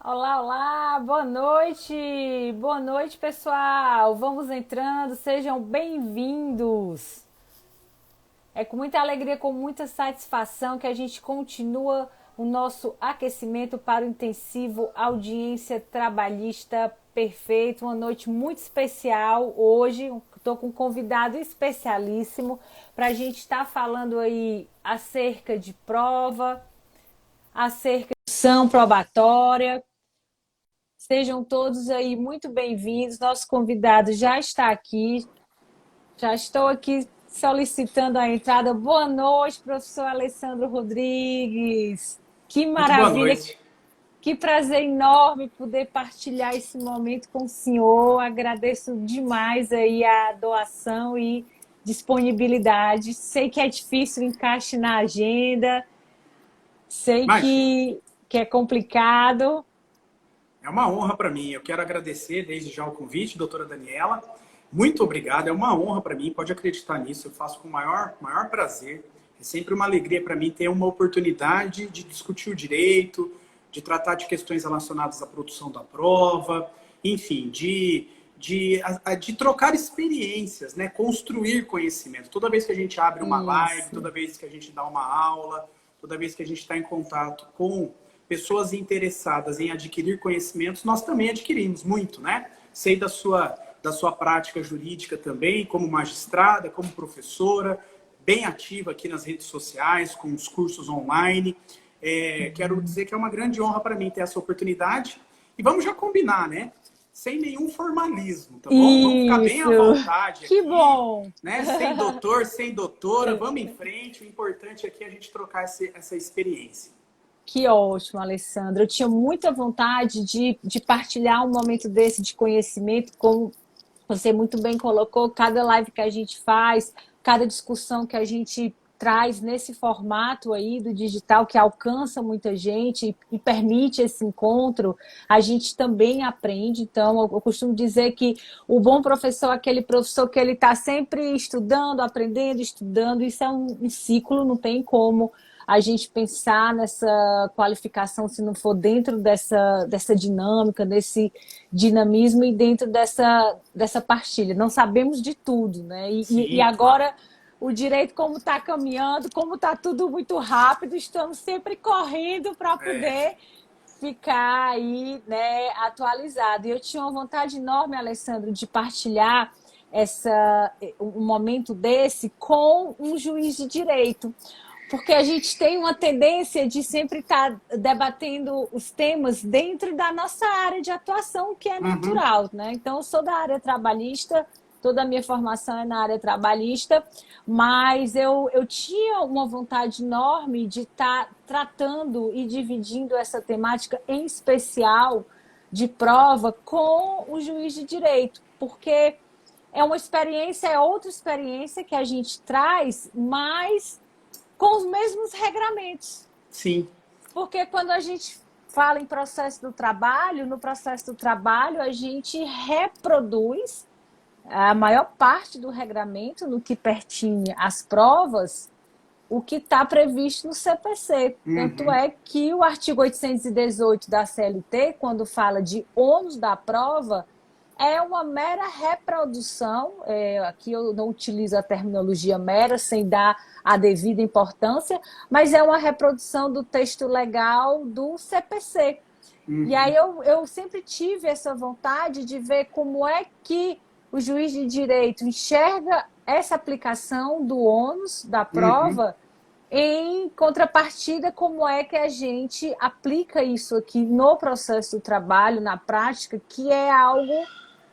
Olá, olá, boa noite, pessoal. Vamos entrando, sejam bem-vindos. É com muita alegria, com muita satisfação que a gente continua o nosso aquecimento para o intensivo Audiência Trabalhista Perfeito. Uma noite muito especial hoje. Estou com um convidado especialíssimo para a gente estar falando aí acerca de prova, acerca de ação probatória. Sejam todos aí muito bem-vindos. Nosso convidado já está aqui. Já estou aqui solicitando a entrada. Boa noite, professor Alessandro Rodrigues. Que Muito boa maravilha, noite. que prazer enorme poder partilhar esse momento com o senhor. Agradeço demais aí a doação e disponibilidade. Sei que é difícil o encaixe na agenda, sei Imagina, que é complicado. é uma honra para mim. Eu quero agradecer desde já o convite, doutora Daniela. Muito obrigado, é uma honra para mim, pode acreditar nisso. Eu faço com o maior prazer. É sempre uma alegria para mim ter uma oportunidade de discutir o direito, de tratar de questões relacionadas à produção da prova, enfim, de trocar experiências, né? Construir conhecimento. Toda vez que a gente abre uma live, Isso. toda vez que a gente dá uma aula, toda vez que a gente está em contato com pessoas interessadas em adquirir conhecimentos, nós também adquirimos muito, né? Sei da sua prática jurídica também, como magistrada, como professora, bem ativa aqui nas redes sociais, com os cursos online. Quero dizer que é uma grande honra para mim ter essa oportunidade. E vamos já combinar, né? Sem nenhum formalismo, tá bom? Vamos ficar bem à Isso. vontade Que aqui, bom. né? Sem doutor, sem doutora, vamos em frente. O importante aqui é a gente trocar essa experiência. Que ótimo, Alessandra. Eu tinha muita vontade de partilhar um momento desse de conhecimento, como você muito bem colocou, cada live que a gente faz, cada discussão que a gente traz nesse formato aí do digital que alcança muita gente e permite esse encontro, a gente também aprende. Então, eu costumo dizer que o bom professor é aquele professor que ele está sempre estudando, aprendendo, estudando. Isso é um ciclo, não tem como a gente pensar nessa qualificação se não for dentro dessa dinâmica, desse dinamismo e dentro dessa partilha. Não sabemos de tudo, né? E Sim, claro. agora o direito, como está caminhando, como está tudo muito rápido, estamos sempre correndo para É, poder ficar aí, né, atualizado. E eu tinha uma vontade enorme, Alessandro, de partilhar um momento desse com um juiz de direito, porque a gente tem uma tendência de sempre estar debatendo os temas dentro da nossa área de atuação, que é uhum, natural, né? Então, eu sou da área trabalhista, toda a minha formação é na área trabalhista, mas eu tinha uma vontade enorme de estar tratando e dividindo essa temática, em especial de prova, com o juiz de direito, porque é uma experiência, é outra experiência que a gente traz, mas com os mesmos regramentos. sim. Porque quando a gente fala em processo do trabalho, no processo do trabalho a gente reproduz a maior parte do regramento no que pertine às provas, o que está previsto no CPC. Tanto Uhum, é que o artigo 818 da CLT, quando fala de ônus da prova, é uma mera reprodução, aqui eu não utilizo a terminologia mera, sem dar a devida importância, mas é uma reprodução do texto legal do CPC. E aí uhum, eu sempre tive essa vontade de ver como é que o juiz de direito enxerga essa aplicação do ônus da uhum. prova, em contrapartida, como é que a gente aplica isso aqui no processo do trabalho, na prática, que é algo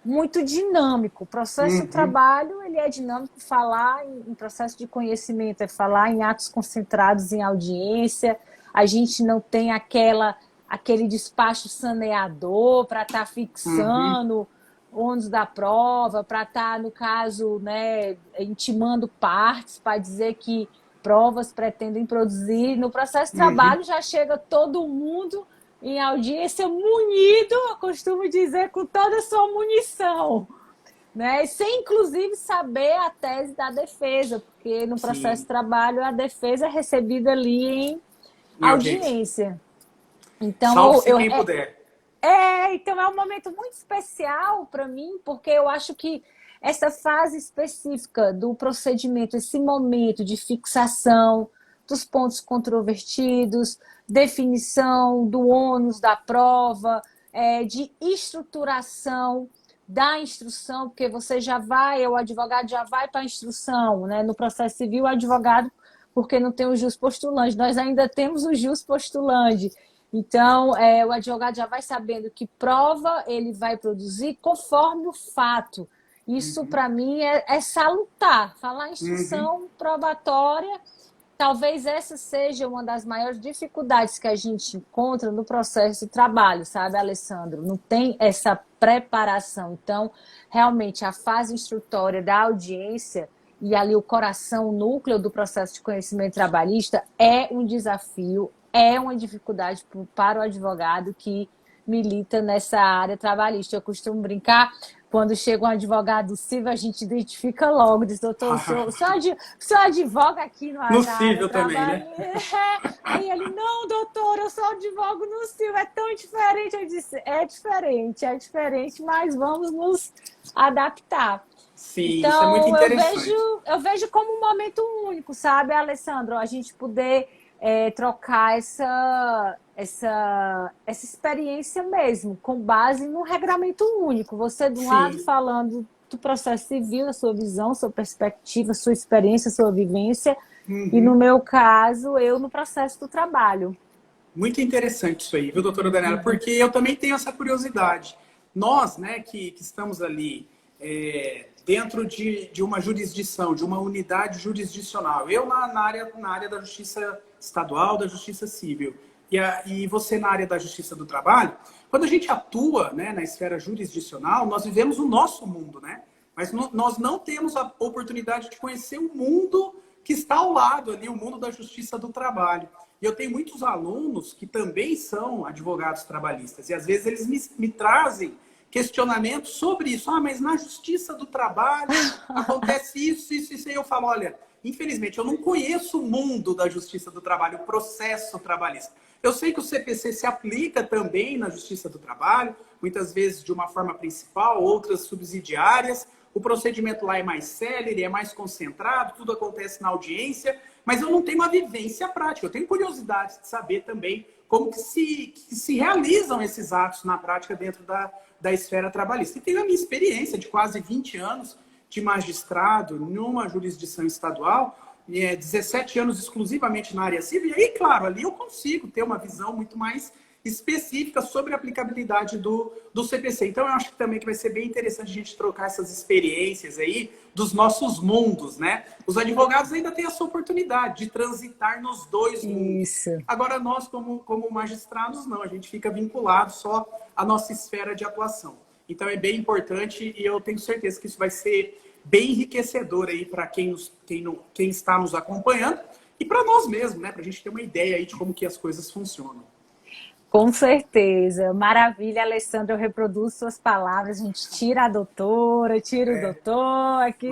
muito dinâmico. O processo do Uhum, trabalho, ele é dinâmico. Falar em processo de conhecimento é falar em atos concentrados em audiência. A gente não tem aquele despacho saneador para estar uhum, fixando ônus da prova, para estar, no caso, né, intimando partes para dizer que provas pretendem produzir. No processo de uhum. trabalho já chega todo mundo em audiência munido, eu costumo dizer, com toda a sua munição, né? Sem inclusive saber a tese da defesa, porque no processo de Sim, trabalho a defesa é recebida ali em em audiência. audiência. Então, Salve-se quem puder. Então é um momento muito especial para mim, porque eu acho que essa fase específica do procedimento, esse momento de fixação dos pontos controvertidos, definição do ônus da prova, de estruturação da instrução, porque você já vai, o advogado já vai para a instrução, né? No processo civil, o advogado, porque não tem o jus postulante, nós ainda temos o jus postulante. Então, o advogado já vai sabendo que prova ele vai produzir conforme o fato. Isso, para mim, é salutar. Falar em instrução probatória, talvez essa seja uma das maiores dificuldades que a gente encontra no processo de trabalho, sabe, Alessandro? Não tem essa preparação. Então, realmente, a fase instrutória da audiência e ali o coração, o núcleo do processo de conhecimento trabalhista é um desafio, é uma dificuldade para o advogado que milita nessa área trabalhista. Eu costumo brincar, quando chega um advogado civil, a gente identifica logo, diz, doutor, o senhor advoga aqui no na civil área também, né? Aí ele, não, doutor, eu só advogo no civil, é tão diferente. Eu disse, é diferente, mas vamos nos adaptar. Sim, Então, isso é muito interessante. eu vejo como um momento único, sabe, Alessandro? A gente poder trocar essa experiência mesmo, com base num regramento único. Você, de um lado, falando do processo civil, da sua visão, sua perspectiva, sua experiência, sua vivência, e, no meu caso, eu no processo do trabalho. Muito interessante isso aí, viu, doutora Daniela? Porque eu também tenho essa curiosidade. Nós, né, que estamos ali dentro de uma jurisdição, de uma unidade jurisdicional, eu na área da justiça estadual, da justiça civil, e você na área da justiça do trabalho, quando a gente atua, né, na esfera jurisdicional, nós vivemos o nosso mundo, né? Mas nós não temos a oportunidade de conhecer o mundo que está ao lado ali, o mundo da justiça do trabalho. E eu tenho muitos alunos que também são advogados trabalhistas, e às vezes eles me trazem questionamentos sobre isso. Ah, mas na justiça do trabalho acontece isso. E eu falo, olha, infelizmente, eu não conheço o mundo da justiça do trabalho, o processo trabalhista. Eu sei que o CPC se aplica também na justiça do trabalho, muitas vezes de uma forma principal, outras subsidiárias. O procedimento lá é mais célere, é mais concentrado, tudo acontece na audiência, mas eu não tenho uma vivência prática. Eu tenho curiosidade de saber também como que se realizam esses atos na prática dentro da esfera trabalhista. E tenho a minha experiência de quase 20 anos de magistrado numa jurisdição estadual, 17 anos exclusivamente na área civil, e aí, claro, ali eu consigo ter uma visão muito mais específica sobre a aplicabilidade do CPC. Então, eu acho que também que vai ser bem interessante a gente trocar essas experiências aí dos nossos mundos, né? Os advogados ainda têm essa oportunidade de transitar nos dois mundos. Isso. Agora, nós, como magistrados, não. A gente fica vinculado só à nossa esfera de atuação. Então, é bem importante e eu tenho certeza que isso vai ser bem enriquecedor aí para quem está nos acompanhando e para nós mesmos, né? Para a gente ter uma ideia aí de como que as coisas funcionam. Com certeza. Maravilha, Alessandra. Eu reproduzo suas palavras. A gente tira a doutora, tira o doutor. Aqui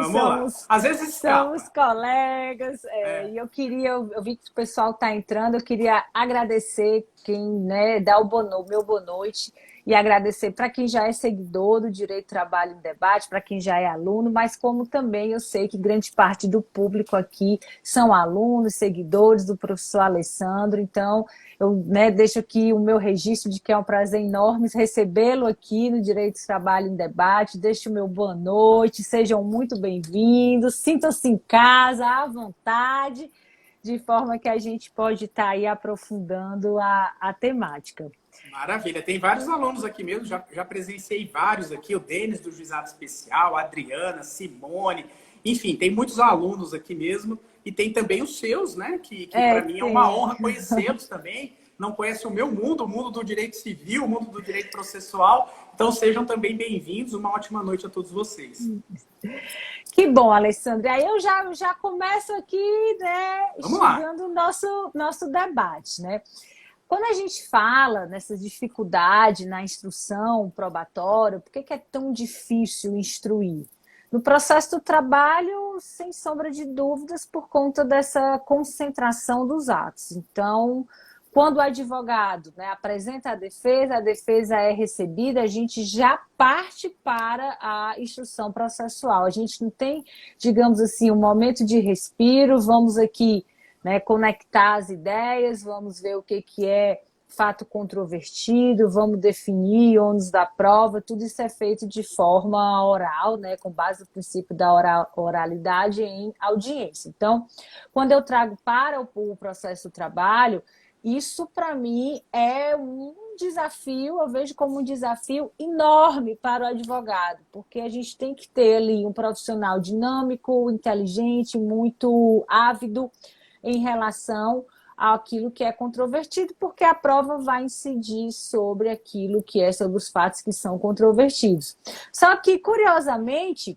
Às vezes somos colegas. E eu vi que o pessoal está entrando. Eu queria agradecer quem, né, dá o meu boa noite. E agradecer para quem já é seguidor do Direito Trabalho em Debate, para quem já é aluno, mas como também eu sei que grande parte do público aqui são alunos, seguidores do professor Alessandro. Então, eu deixo aqui o meu registro de que é um prazer enorme recebê-lo aqui no Direito Trabalho em Debate. Deixo o meu boa noite, sejam muito bem-vindos, sintam-se em casa, à vontade, de forma que a gente pode estar aí aprofundando a temática. Maravilha, tem vários alunos aqui mesmo, já presenciei vários aqui, o Denis do Juizado Especial, a Adriana, Simone, enfim, tem muitos alunos aqui mesmo, e tem também os seus, né, que para mim é uma honra conhecê-los também, não conhecem o meu mundo, o mundo do direito civil, o mundo do direito processual, então sejam também bem-vindos, uma ótima noite a todos vocês. Que bom, Alessandra. Aí eu já começo aqui, né, chegando no nosso debate, né? Quando a gente fala nessa dificuldade na instrução probatória, por que é tão difícil instruir? No processo do trabalho, sem sombra de dúvidas, por conta dessa concentração dos atos. Então, quando o advogado, né, apresenta a defesa é recebida, a gente já parte para a instrução processual. A gente não tem, digamos assim, um momento de respiro, vamos aqui, né, conectar as ideias, vamos ver o que é fato controvertido, vamos definir ônus da prova, tudo isso é feito de forma oral, né, com base no princípio da oralidade em audiência. Então, quando eu trago para o processo do trabalho, isso, para mim, é um desafio, eu vejo como um desafio enorme para o advogado, porque a gente tem que ter ali um profissional dinâmico, inteligente, muito ávido em relação àquilo que é controvertido, porque a prova vai incidir sobre aquilo que é, sobre os fatos que são controvertidos. Só que, curiosamente,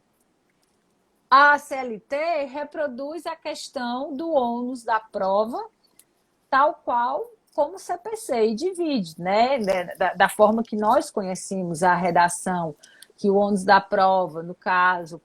a CLT reproduz a questão do ônus da prova, tal qual como o CPC, e divide, né? Da forma que nós conhecemos a redação, que o ônus da prova, no caso,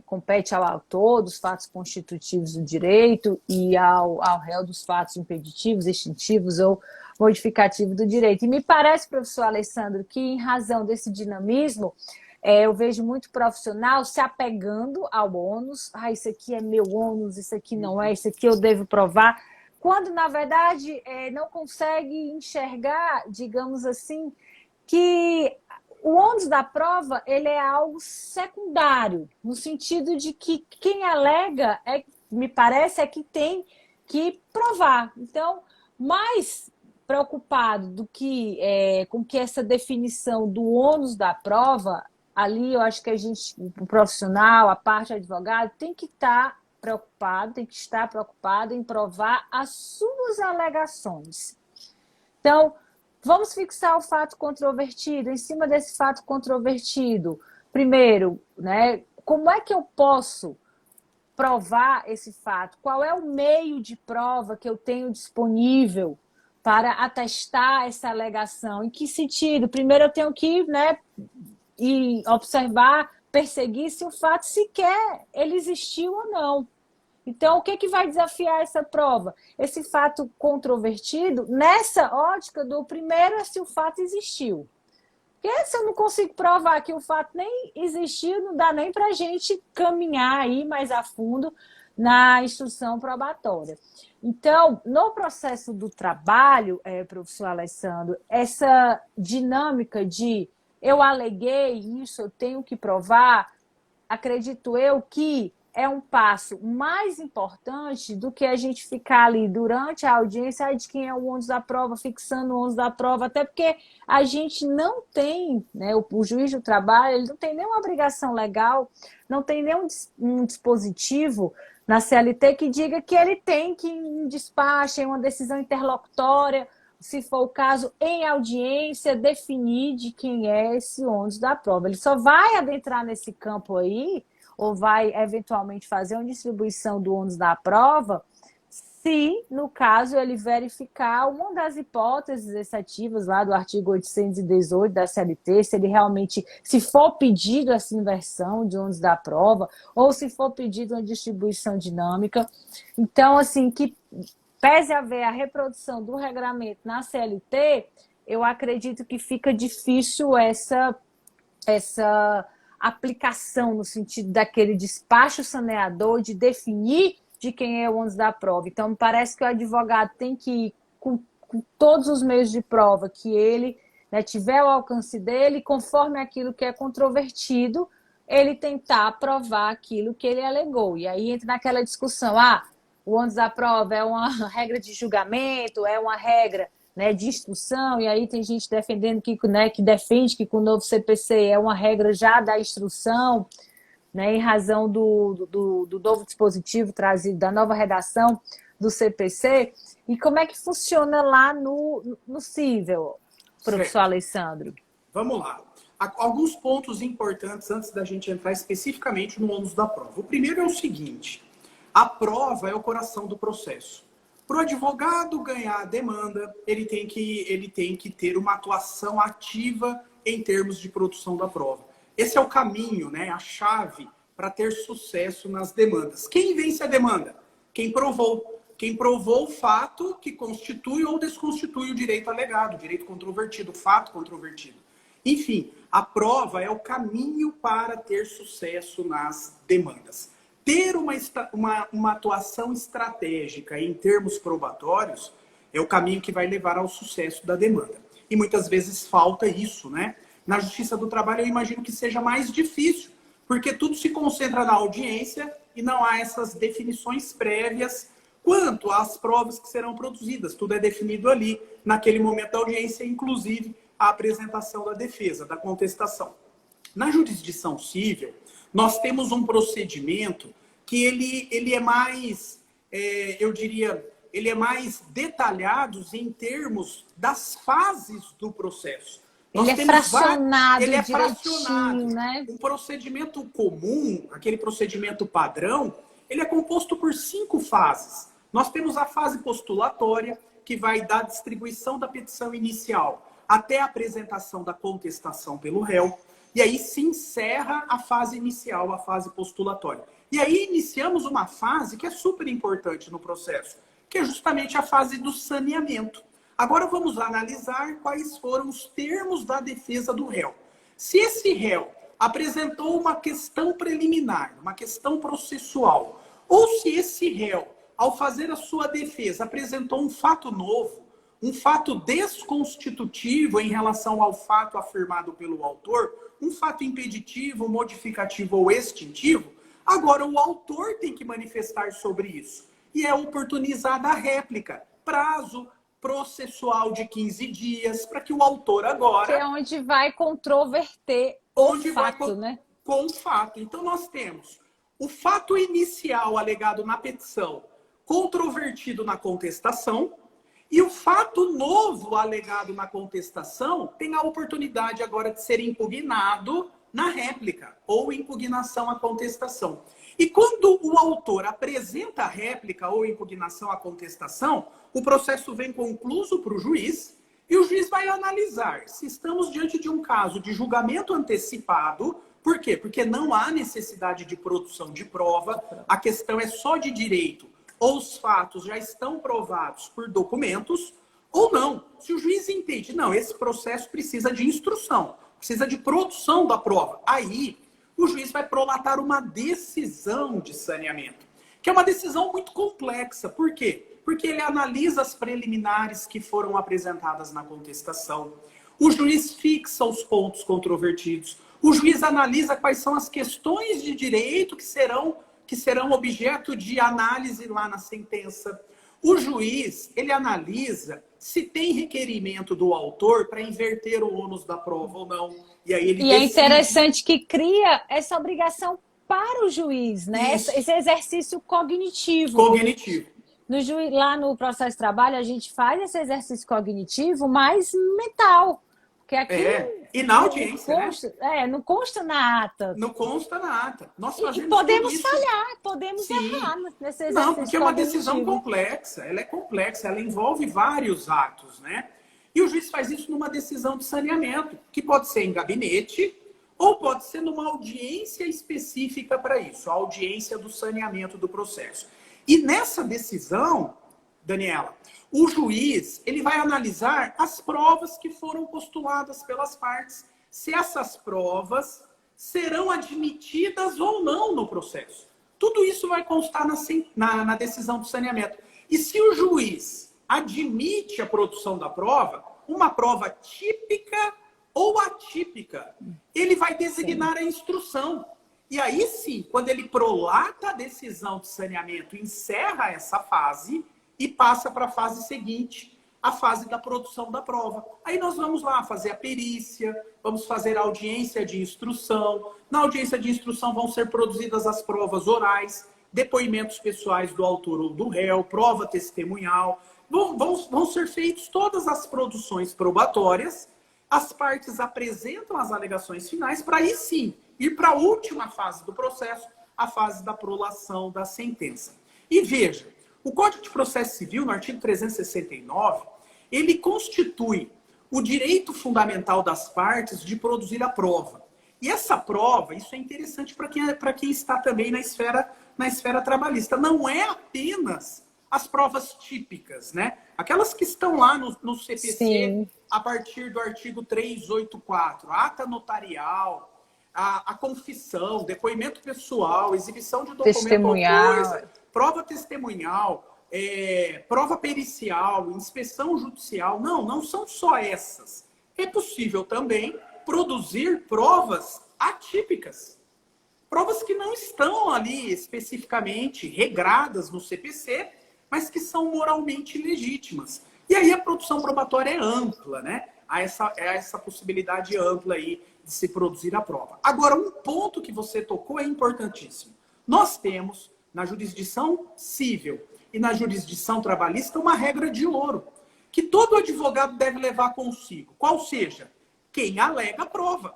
compete ao autor dos fatos constitutivos do direito e ao réu dos fatos impeditivos, extintivos ou modificativos do direito. E me parece, professor Alessandro, que em razão desse dinamismo, eu vejo muito profissional se apegando ao ônus. Isso aqui é meu ônus, isso aqui não é, isso aqui eu devo provar, quando, na verdade, não consegue enxergar, digamos assim, que o ônus da prova ele é algo secundário, no sentido de que quem alega, me parece, é que tem que provar. Então, mais preocupado do que com que essa definição do ônus da prova, ali eu acho que a gente, o profissional, a parte advogado, tem que estar preocupado em provar as suas alegações. Então, vamos fixar o fato controvertido. Em cima desse fato controvertido, primeiro, né, como é que eu posso provar esse fato? Qual é o meio de prova que eu tenho disponível para atestar essa alegação? Em que sentido? Primeiro eu tenho que, né, e observar, perseguir se o fato sequer ele existiu ou não. Então, o que vai desafiar essa prova? Esse fato controvertido, nessa ótica do primeiro é se o fato existiu. Porque se eu não consigo provar que o fato nem existiu, não dá nem para a gente caminhar aí mais a fundo na instrução probatória. Então, no processo do trabalho, professor Alessandro, essa dinâmica de eu aleguei isso, eu tenho que provar, acredito eu que é um passo mais importante do que a gente ficar ali durante a audiência de quem é o ônus da prova, fixando o ônus da prova, até porque a gente não tem, né, o juiz do trabalho, ele não tem nenhuma obrigação legal, não tem nenhum dispositivo na CLT que diga que ele tem que ir em despacho, em uma decisão interlocutória, se for o caso, em audiência, definir de quem é esse ônus da prova. Ele só vai adentrar nesse campo aí, ou vai eventualmente fazer uma distribuição do ônus da prova, se, no caso, ele verificar uma das hipóteses excetivas lá do artigo 818 da CLT, se ele realmente, se for pedido essa inversão de ônus da prova, ou se for pedido uma distribuição dinâmica. Então, assim, que pese haver a reprodução do regramento na CLT, eu acredito que fica difícil essa aplicação no sentido daquele despacho saneador de definir de quem é o ônus da prova. Então, me parece que o advogado tem que ir com todos os meios de prova que ele, né, tiver ao alcance dele, conforme aquilo que é controvertido, ele tentar provar aquilo que ele alegou. E aí entra naquela discussão, o ônus da prova é uma regra de julgamento, é uma regra, né, de instrução, e aí tem gente defendendo que, né, que defende que com o novo CPC é uma regra já da instrução, né, em razão do novo dispositivo trazido, da nova redação do CPC. E como é que funciona lá no cível, professor Alessandro? Vamos lá. Alguns pontos importantes antes da gente entrar especificamente no ônus da prova. O primeiro é o seguinte: a prova é o coração do processo. Para o advogado ganhar a demanda, ele tem que ter uma atuação ativa em termos de produção da prova. Esse é o caminho, né, a chave para ter sucesso nas demandas. Quem vence a demanda? Quem provou. Quem provou o fato que constitui ou desconstitui o direito alegado, o direito controvertido, o fato controvertido. Enfim, a prova é o caminho para ter sucesso nas demandas. Ter uma atuação estratégica em termos probatórios é o caminho que vai levar ao sucesso da demanda. E muitas vezes falta isso, né? Na Justiça do Trabalho eu imagino que seja mais difícil, porque tudo se concentra na audiência e não há essas definições prévias quanto às provas que serão produzidas. Tudo é definido ali, naquele momento da audiência, inclusive a apresentação da defesa, da contestação. Na jurisdição civil, nós temos um procedimento que ele é mais, eu diria, ele é mais detalhado em termos das fases do processo. Ele é fracionado, ele é fracionado, né? Um procedimento comum, aquele procedimento padrão, ele é composto por 5 fases. Nós temos a fase postulatória, que vai da distribuição da petição inicial até a apresentação da contestação pelo réu. E aí se encerra a fase inicial, a fase postulatória. E aí iniciamos uma fase que é super importante no processo, que é justamente a fase do saneamento. Agora vamos analisar quais foram os termos da defesa do réu. Se esse réu apresentou uma questão preliminar, uma questão processual, ou se esse réu, ao fazer a sua defesa, apresentou um fato novo, um fato desconstitutivo em relação ao fato afirmado pelo autor, um fato impeditivo, modificativo ou extintivo, agora o autor tem que manifestar sobre isso. E é oportunizada a réplica, prazo processual de 15 dias, para que o autor agora... Que é onde vai controverter o fato, né? Com o fato. Então nós temos o fato inicial alegado na petição, controvertido na contestação, e o fato novo alegado na contestação tem a oportunidade agora de ser impugnado na réplica, ou impugnação à contestação. E quando o autor apresenta a réplica ou impugnação à contestação, o processo vem concluso para o juiz, e o juiz vai analisar se estamos diante de um caso de julgamento antecipado. Por quê? Porque não há necessidade de produção de prova, a questão é só de direito, ou os fatos já estão provados por documentos, ou não. Se o juiz entende, não, esse processo precisa de instrução, precisa de produção da prova, aí o juiz vai prolatar uma decisão de saneamento, que é uma decisão muito complexa. Por quê? Porque ele analisa as preliminares que foram apresentadas na contestação, o juiz fixa os pontos controvertidos, o juiz analisa quais são as questões de direito que serão objeto de análise lá na sentença. O juiz, ele analisa se tem requerimento do autor para inverter o ônus da prova ou não. E aí ele é interessante que cria essa obrigação para o juiz, né? Esse exercício cognitivo. Lá no processo de trabalho, a gente faz esse exercício cognitivo mais mental. Porque aqui e na audiência, consta, né? Não consta na ata. Não consta na ata. Nós fazemos podemos falhar, podemos errar nesse exercício. Não, porque é uma decisão complexa. Ela é complexa, ela envolve vários atos, né? E o juiz faz isso numa decisão de saneamento, que pode ser em gabinete ou pode ser numa audiência específica para isso, a audiência do saneamento do processo. E nessa decisão, Daniela, o juiz ele vai analisar as provas que foram postuladas pelas partes, se essas provas serão admitidas ou não no processo. Tudo isso vai constar na decisão do saneamento. E se o juiz admite a produção da prova, uma prova típica ou atípica, ele vai designar a instrução. E aí sim, quando ele prolata a decisão de saneamento, encerra essa fase e passa para a fase seguinte, a fase da produção da prova. Aí nós vamos lá fazer a perícia, vamos fazer a audiência de instrução. Na audiência de instrução vão ser produzidas as provas orais, depoimentos pessoais do autor ou do réu, prova testemunhal. Vão ser feitas todas as produções probatórias, as partes apresentam as alegações finais para aí sim ir para a última fase do processo, a fase da prolação da sentença. E veja, o Código de Processo Civil, no artigo 369, ele constitui o direito fundamental das partes de produzir a prova. E essa prova, isso é interessante para quem está também na esfera trabalhista, não é apenas as provas típicas, né? Aquelas que estão lá no CPC, Sim. a partir do artigo 384, ata notarial, a confissão, depoimento pessoal, exibição de documento ou Testemunhal. coisa, prova testemunhal, prova pericial, inspeção judicial. Não são só essas. É possível também produzir provas atípicas. Provas que não estão ali especificamente regradas no CPC, mas que são moralmente legítimas. E aí a produção probatória é ampla, né? Há essa possibilidade ampla aí de se produzir a prova. Agora, um ponto que você tocou é importantíssimo. Nós temos, na jurisdição civil e na jurisdição trabalhista, uma regra de ouro, que todo advogado deve levar consigo. Qual seja? Quem alega a prova.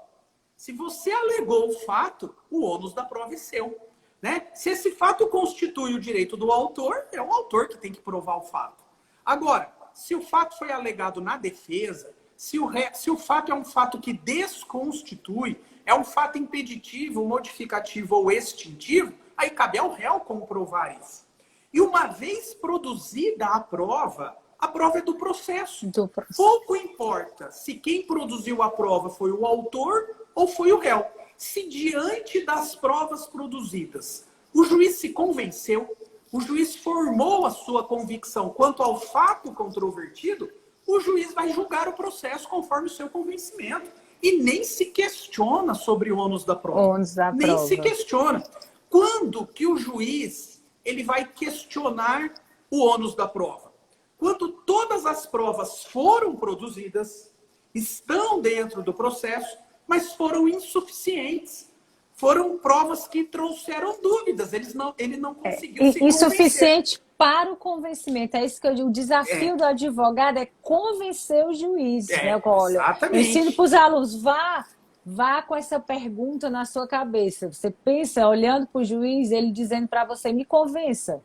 Se você alegou o fato, o ônus da prova é seu. Né? Se esse fato constitui o direito do autor, é o autor que tem que provar o fato. Agora, se o fato foi alegado na defesa, se o fato é um fato que desconstitui, é um fato impeditivo, modificativo ou extintivo, aí cabe ao réu comprovar isso. E uma vez produzida a prova é do processo. Pouco importa se quem produziu a prova foi o autor ou foi o réu. Se diante das provas produzidas o juiz se convenceu, o juiz formou a sua convicção quanto ao fato controvertido, o juiz vai julgar o processo conforme o seu convencimento. E nem se questiona sobre o ônus da prova. Nem se questiona. Quando que o juiz ele vai questionar o ônus da prova? Quando todas as provas foram produzidas, estão dentro do processo, mas foram insuficientes. Foram provas que trouxeram dúvidas. Ele não conseguiu se convencer. Insuficiente para o convencimento. É isso que eu digo. O desafio do advogado é convencer o juiz. Né? Olha, exatamente. Eu ensino para os alunos, vá com essa pergunta na sua cabeça. Você pensa, olhando para o juiz, ele dizendo para você, me convença.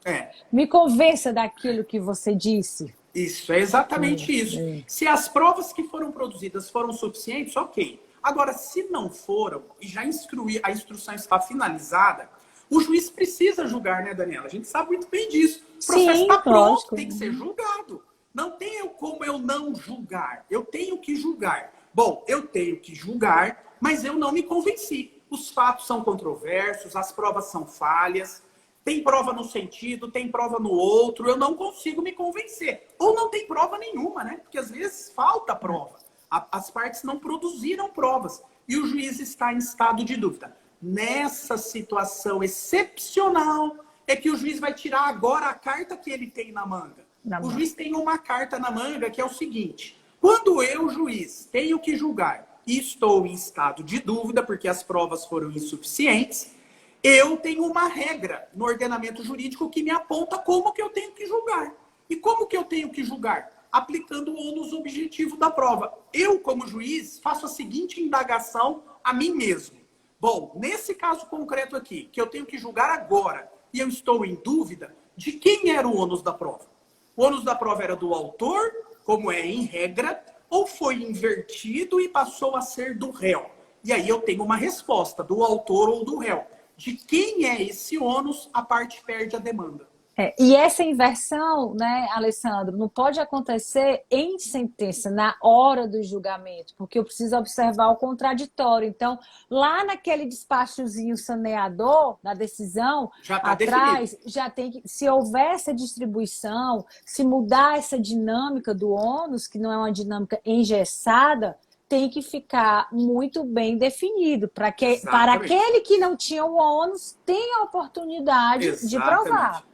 Me convença daquilo que você disse. Isso, é exatamente isso. Se as provas que foram produzidas foram suficientes, ok. Agora, se não foram, e já a instrução está finalizada, o juiz precisa julgar, né, Daniela? A gente sabe muito bem disso. O processo está pronto, tem que ser julgado. Não tem como eu não julgar. Eu tenho que julgar. Bom, eu tenho que julgar, mas eu não me convenci. Os fatos são controversos, as provas são falhas, tem prova num sentido, tem prova no outro, eu não consigo me convencer. Ou não tem prova nenhuma, né? Porque às vezes falta prova. As partes não produziram provas e o juiz está em estado de dúvida. Nessa situação excepcional é que o juiz vai tirar agora a carta que ele tem na manga. O juiz tem uma carta na manga que é o seguinte: quando eu, juiz, tenho que julgar e estou em estado de dúvida porque as provas foram insuficientes, eu tenho uma regra no ordenamento jurídico que me aponta como que eu tenho que julgar. E como que eu tenho que julgar? Aplicando o ônus objetivo da prova. Eu, como juiz, faço a seguinte indagação a mim mesmo. Bom, nesse caso concreto aqui, que eu tenho que julgar agora, e eu estou em dúvida, de quem era o ônus da prova? O ônus da prova era do autor, como é em regra, ou foi invertido e passou a ser do réu? E aí eu tenho uma resposta, do autor ou do réu. De quem é esse ônus, a parte perde a demanda. E essa inversão, né, Alessandro, não pode acontecer em sentença, na hora do julgamento, porque eu preciso observar o contraditório. Então, lá naquele despachozinho saneador, da decisão, já tá atrás, definido. já tem que, se houver essa distribuição, se mudar essa dinâmica do ônus, que não é uma dinâmica engessada, tem que ficar muito bem definido, para aquele que não tinha o ônus tenha a oportunidade de provar.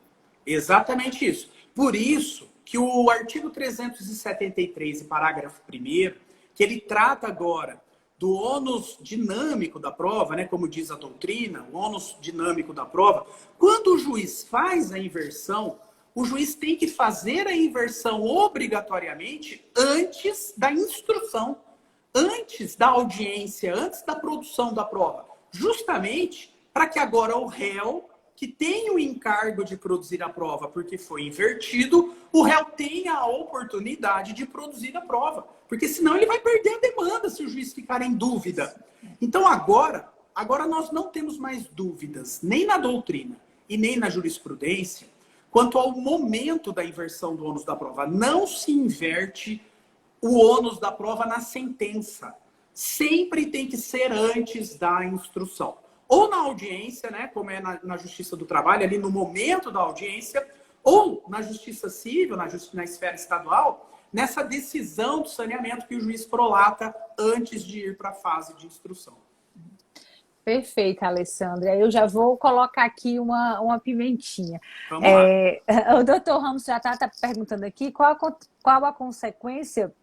Exatamente isso. Por isso que o artigo 373, parágrafo 1º, que ele trata agora do ônus dinâmico da prova, né, como diz a doutrina, o ônus dinâmico da prova, quando o juiz faz a inversão, o juiz tem que fazer a inversão obrigatoriamente antes da instrução, antes da audiência, antes da produção da prova, justamente para que agora o réu, que tem o encargo de produzir a prova porque foi invertido, o réu tenha a oportunidade de produzir a prova. Porque senão ele vai perder a demanda se o juiz ficar em dúvida. Então agora nós não temos mais dúvidas, nem na doutrina e nem na jurisprudência, quanto ao momento da inversão do ônus da prova. Não se inverte o ônus da prova na sentença. Sempre tem que ser antes da instrução. Ou na audiência, né, como é na Justiça do Trabalho, ali no momento da audiência, ou na Justiça Civil, na esfera estadual, nessa decisão do saneamento que o juiz prolata antes de ir para a fase de instrução. Perfeito, Alessandra. Eu já vou colocar aqui uma pimentinha. Vamos lá. O doutor Ramos já está perguntando aqui qual a consequência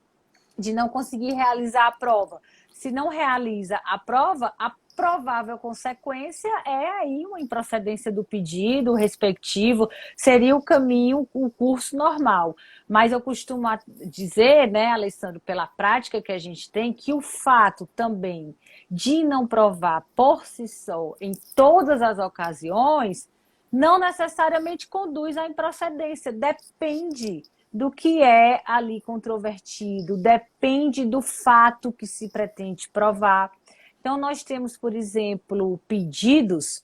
de não conseguir realizar a prova. Se não realiza a prova, a provável consequência é aí uma improcedência do pedido respectivo, seria o caminho, o curso normal. Mas eu costumo dizer, né, Alessandro, pela prática que a gente tem, que o fato também de não provar por si só em todas as ocasiões, não necessariamente conduz à improcedência, depende do que é ali controvertido, depende do fato que se pretende provar. Então, nós temos, por exemplo, pedidos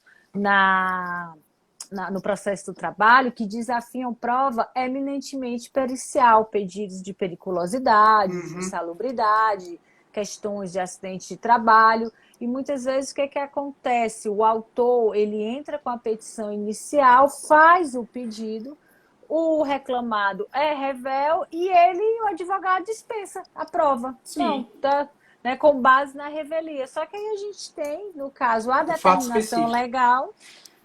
no processo do trabalho que desafiam prova eminentemente pericial, pedidos de periculosidade, de insalubridade, questões de acidente de trabalho. E muitas vezes o que acontece? O autor ele entra com a petição inicial, faz o pedido, o reclamado é revel e o advogado dispensa a prova. Sim. Não, tá, né, com base na revelia. Só que aí a gente tem, no caso, a determinação legal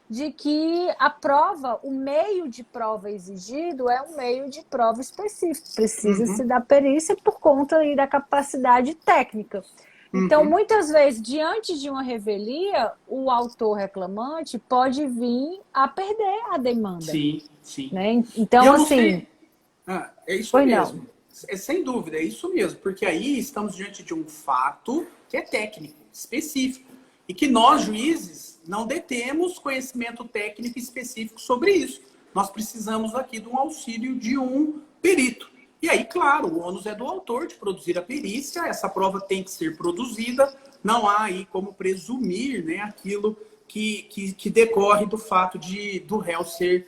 de que a prova, o meio de prova exigido é um meio de prova específico. Precisa-se da perícia por conta aí da capacidade técnica. Então, muitas vezes, diante de uma revelia, o autor reclamante pode vir a perder a demanda. Sim, sim. Né? Então, assim... é isso mesmo. Sem dúvida, é isso mesmo. Porque aí estamos diante de um fato que é técnico, específico. E que nós, juízes, não detemos conhecimento técnico específico sobre isso. Nós precisamos aqui de um auxílio de um perito. E aí, claro, o ônus é do autor de produzir a perícia, essa prova tem que ser produzida, não há aí como presumir, né, aquilo que decorre do fato do réu ser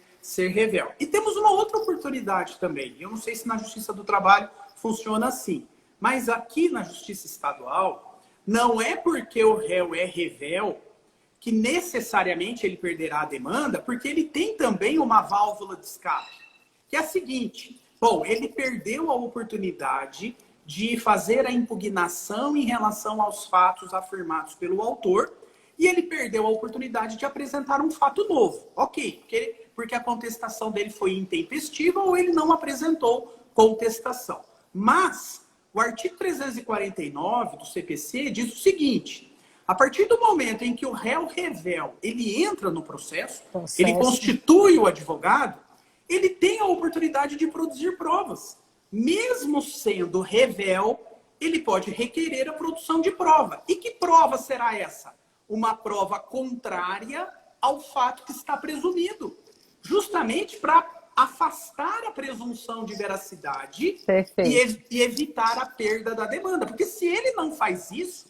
revel. E temos uma outra oportunidade também, eu não sei se na Justiça do Trabalho funciona assim, mas aqui na Justiça Estadual, não é porque o réu é revel que necessariamente ele perderá a demanda, porque ele tem também uma válvula de escape, que é a seguinte... Bom, ele perdeu a oportunidade de fazer a impugnação em relação aos fatos afirmados pelo autor e ele perdeu a oportunidade de apresentar um fato novo. Ok, porque a contestação dele foi intempestiva ou ele não apresentou contestação. Mas o artigo 349 do CPC diz o seguinte: a partir do momento em que o réu revel, ele entra no processo, ele constitui o advogado, ele tem a oportunidade de produzir provas. Mesmo sendo revel, ele pode requerer a produção de prova. E que prova será essa? Uma prova contrária ao fato que está presumido. Justamente para afastar a presunção de veracidade e evitar a perda da demanda. Porque se ele não faz isso,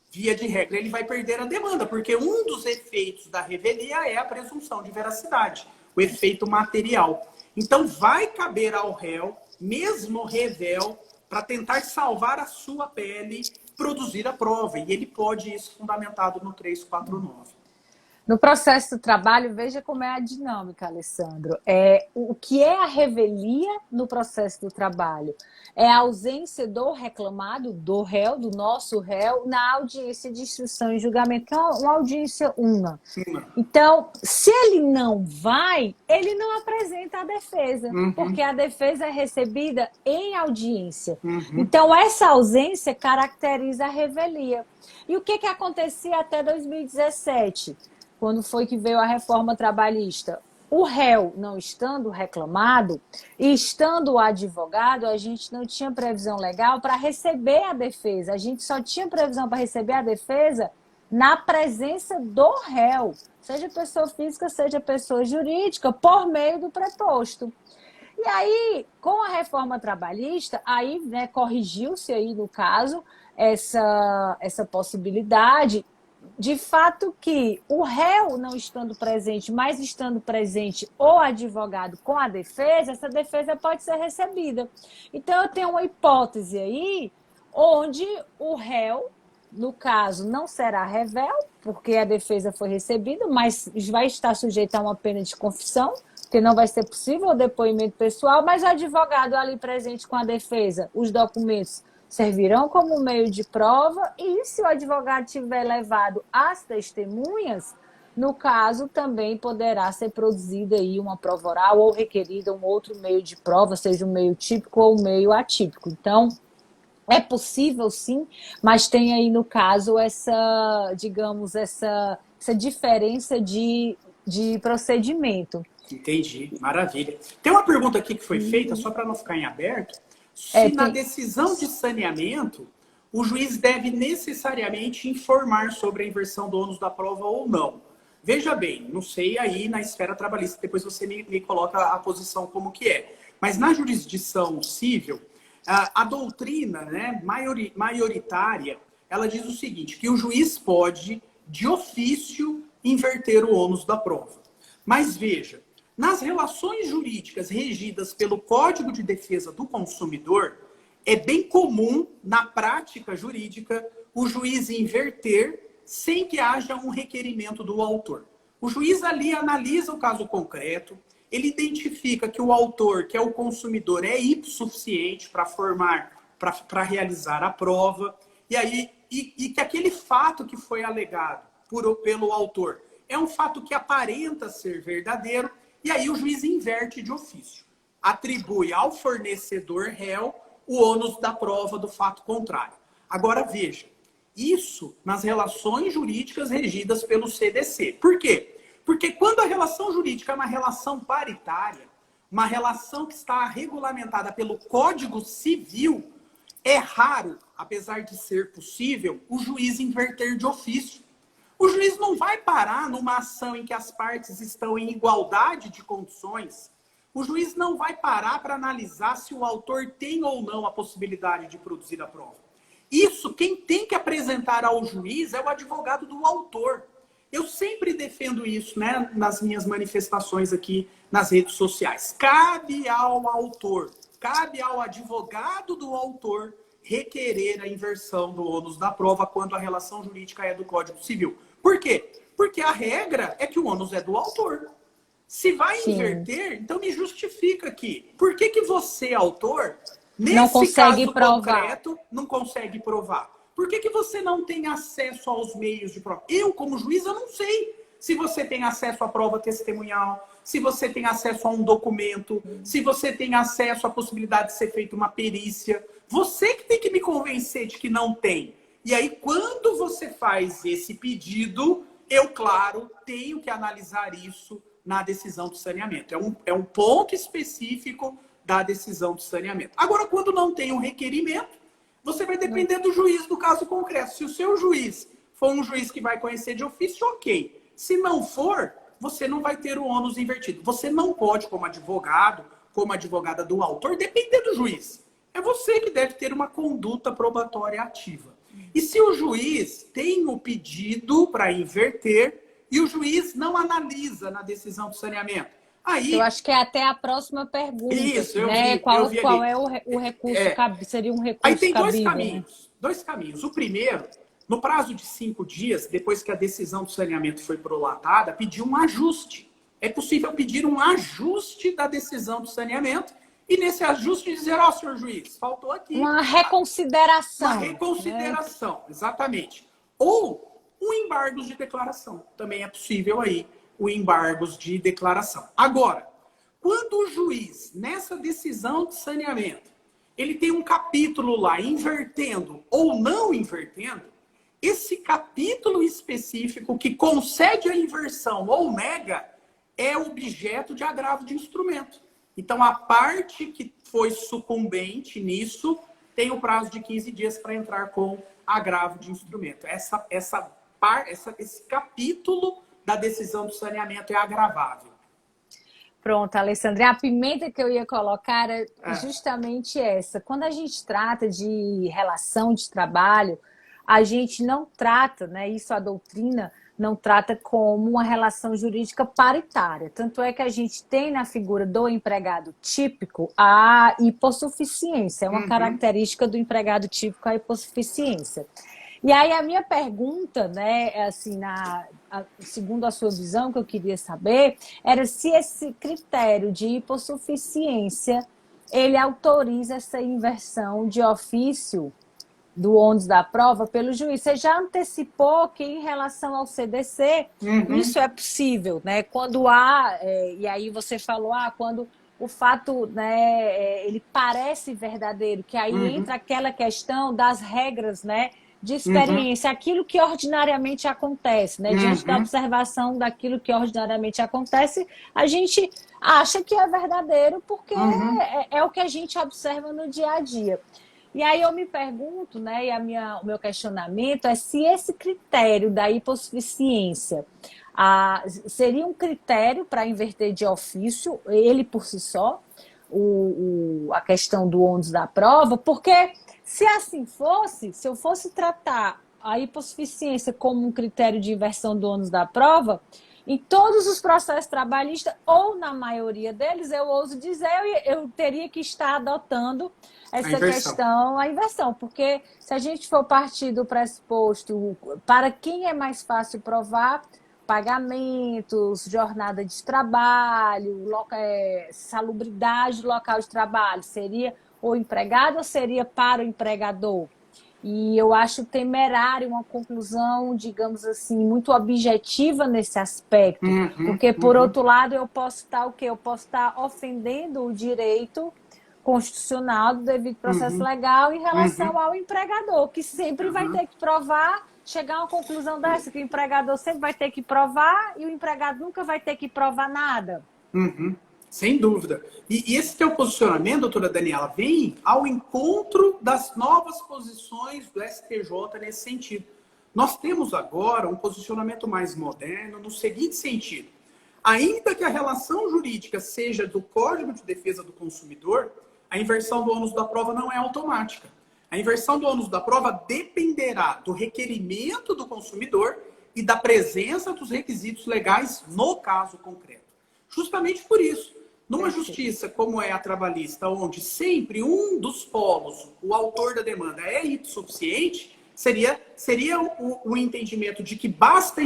via de regra, ele vai perder a demanda. Porque um dos efeitos da revelia é a presunção de veracidade. O efeito material. Então, vai caber ao réu, mesmo revel, para tentar salvar a sua pele, produzir a prova. E ele pode isso fundamentado no 349. No processo do trabalho, veja como é a dinâmica, Alessandro. O que é a revelia no processo do trabalho? É a ausência do reclamado, do réu, do nosso réu, na audiência de instrução e julgamento, que é uma audiência una. Então, se ele não vai, ele não apresenta a defesa, porque a defesa é recebida em audiência. Então, essa ausência caracteriza a revelia. E o que acontecia até 2017? Quando foi que veio a reforma trabalhista? O réu não estando reclamado e estando o advogado, a gente não tinha previsão legal para receber a defesa. A gente só tinha previsão para receber a defesa na presença do réu, seja pessoa física, seja pessoa jurídica, por meio do preposto. E aí, com a reforma trabalhista, aí, né, corrigiu-se aí, no caso, essa possibilidade. de fato que o réu não estando presente, mas estando presente o advogado com a defesa, essa defesa pode ser recebida. Então, eu tenho uma hipótese aí onde o réu, no caso, não será revel, porque a defesa foi recebida, mas vai estar sujeito a uma pena de confissão, que não vai ser possível o depoimento pessoal, mas o advogado ali presente com a defesa, os documentos servirão como meio de prova, e se o advogado tiver levado as testemunhas, no caso também poderá ser produzida aí uma prova oral ou requerida um outro meio de prova, seja um meio típico ou um meio atípico. Então, é possível sim, mas tem aí no caso essa, digamos, essa diferença de procedimento. Entendi, maravilha. Tem uma pergunta aqui que foi feita, só para não ficar em aberto. Se na decisão de saneamento, o juiz deve necessariamente informar sobre a inversão do ônus da prova ou não. Veja bem, não sei aí na esfera trabalhista, depois você me coloca a posição como que é. Mas na jurisdição civil, a doutrina, né, maioritária, ela diz o seguinte, que o juiz pode, de ofício, inverter o ônus da prova. Mas veja, nas relações jurídicas regidas pelo Código de Defesa do Consumidor, é bem comum, na prática jurídica, o juiz inverter sem que haja um requerimento do autor. O juiz ali analisa o caso concreto, ele identifica que o autor, que é o consumidor, é hipossuficiente para realizar a prova, e que aquele fato que foi alegado pelo autor é um fato que aparenta ser verdadeiro, e aí o juiz inverte de ofício. Atribui ao fornecedor réu o ônus da prova do fato contrário. Agora veja, isso nas relações jurídicas regidas pelo CDC. Por quê? Porque quando a relação jurídica é uma relação paritária, uma relação que está regulamentada pelo Código Civil, é raro, apesar de ser possível, o juiz inverter de ofício. O juiz não vai parar numa ação em que as partes estão em igualdade de condições. O juiz não vai parar para analisar se o autor tem ou não a possibilidade de produzir a prova. Isso, quem tem que apresentar ao juiz é o advogado do autor. Eu sempre defendo isso, né, nas minhas manifestações aqui nas redes sociais. Cabe ao autor, cabe ao advogado do autor requerer a inversão do ônus da prova quando a relação jurídica é do Código Civil. Por quê? Porque a regra é que o ônus é do autor. Se vai inverter, então me justifica aqui. Por que que você, autor, nesse caso concreto, não consegue provar? Por que que você não tem acesso aos meios de prova? Eu, como juiz, eu não sei se você tem acesso à prova testemunhal, se você tem acesso a um documento, se você tem acesso à possibilidade de ser feita uma perícia. Você que tem que me convencer de que não tem. E aí, quando você faz esse pedido, eu, claro, tenho que analisar isso na decisão de saneamento. É um ponto específico da decisão de saneamento. Agora, quando não tem um requerimento, você vai depender do juiz do caso concreto. Se o seu juiz for um juiz que vai conhecer de ofício, ok. Se não for, você não vai ter o ônus invertido. Você não pode, como advogado, como advogada do autor, depender do juiz. É você que deve ter uma conduta probatória ativa. E se o juiz tem o pedido para inverter e o juiz não analisa na decisão do saneamento, aí... Eu acho que é até a próxima pergunta. Isso, né? Qual é o recurso seria um recurso aí tem cabível, dois caminhos. O primeiro, no prazo de 5 dias, depois que a decisão do saneamento foi prolatada, pedir um ajuste. É possível pedir um ajuste da decisão do saneamento e nesse ajuste dizer, senhor juiz, faltou aqui. Uma reconsideração. Uma reconsideração, exatamente. Ou um embargo de declaração. Também é possível aí o embargos de declaração. Agora, quando o juiz, nessa decisão de saneamento, ele tem um capítulo lá invertendo ou não invertendo, esse capítulo específico que concede a inversão ou nega é objeto de agravo de instrumento. Então, a parte que foi sucumbente nisso tem o prazo de 15 dias para entrar com agravo de instrumento. Esse capítulo da decisão do saneamento é agravável. Pronto, Alessandra. A pimenta que eu ia colocar é justamente essa. Quando a gente trata de relação de trabalho, a gente não trata, né, isso a doutrina não trata como uma relação jurídica paritária. Tanto é que a gente tem na figura do empregado típico a hipossuficiência, é uma característica do empregado típico a hipossuficiência. E aí a minha pergunta, né, assim, segundo a sua visão, que eu queria saber, era se esse critério de hipossuficiência, ele autoriza essa inversão de ofício do ônus da prova pelo juiz. Você já antecipou que em relação ao CDC, isso é possível, né? Quando há, e aí você falou, quando o fato, né, ele parece verdadeiro, que aí entra aquela questão das regras, né, de experiência, aquilo que ordinariamente acontece, né? Diante da observação daquilo que ordinariamente acontece, a gente acha que é verdadeiro porque é o que a gente observa no dia a dia. E aí eu me pergunto, né, e o meu questionamento é se esse critério da hipossuficiência seria um critério para inverter de ofício, ele por si só, a questão do ônus da prova, porque se assim fosse, se eu fosse tratar a hipossuficiência como um critério de inversão do ônus da prova, em todos os processos trabalhistas, ou na maioria deles, eu ouso dizer, eu teria que estar adotando essa questão, a inversão, porque se a gente for partir do pressuposto, para quem é mais fácil provar, pagamentos, jornada de trabalho, salubridade do local de trabalho, seria o empregado ou seria para o empregador? E eu acho temerário uma conclusão, digamos assim, muito objetiva nesse aspecto. Porque, por outro lado, eu posso estar o quê? Eu posso estar ofendendo o direito constitucional do devido processo legal em relação ao empregador, que sempre vai ter que provar, chegar a uma conclusão dessa, que o empregador sempre vai ter que provar e o empregado nunca vai ter que provar nada. Sem dúvida. E esse teu posicionamento, doutora Daniela, vem ao encontro das novas posições do STJ nesse sentido. Nós temos agora um posicionamento mais moderno no seguinte sentido. Ainda que a relação jurídica seja do Código de Defesa do Consumidor, a inversão do ônus da prova não é automática. A inversão do ônus da prova dependerá do requerimento do consumidor e da presença dos requisitos legais no caso concreto. Justamente por isso, numa justiça como é a trabalhista, onde sempre um dos polos, o autor da demanda, é hipossuficiente, seria o entendimento de que basta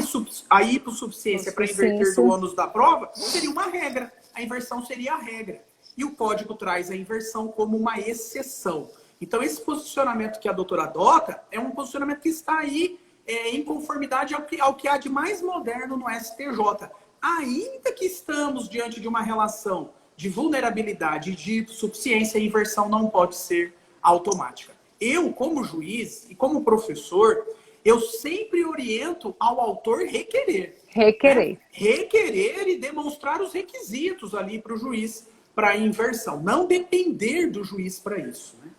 a hipossuficiência para inverter do ônus da prova, seria uma regra. A inversão seria a regra. E o código traz a inversão como uma exceção. Então, esse posicionamento que a doutora adota é um posicionamento que está aí em conformidade ao que há de mais moderno no STJ. Ainda que estamos diante de uma relação de vulnerabilidade e de hipossuficiência, a inversão não pode ser automática. Eu, como juiz e como professor, eu sempre oriento ao autor requerer. Requerer. Né? Requerer e demonstrar os requisitos ali para o juiz para a inversão. Não depender do juiz para isso, né?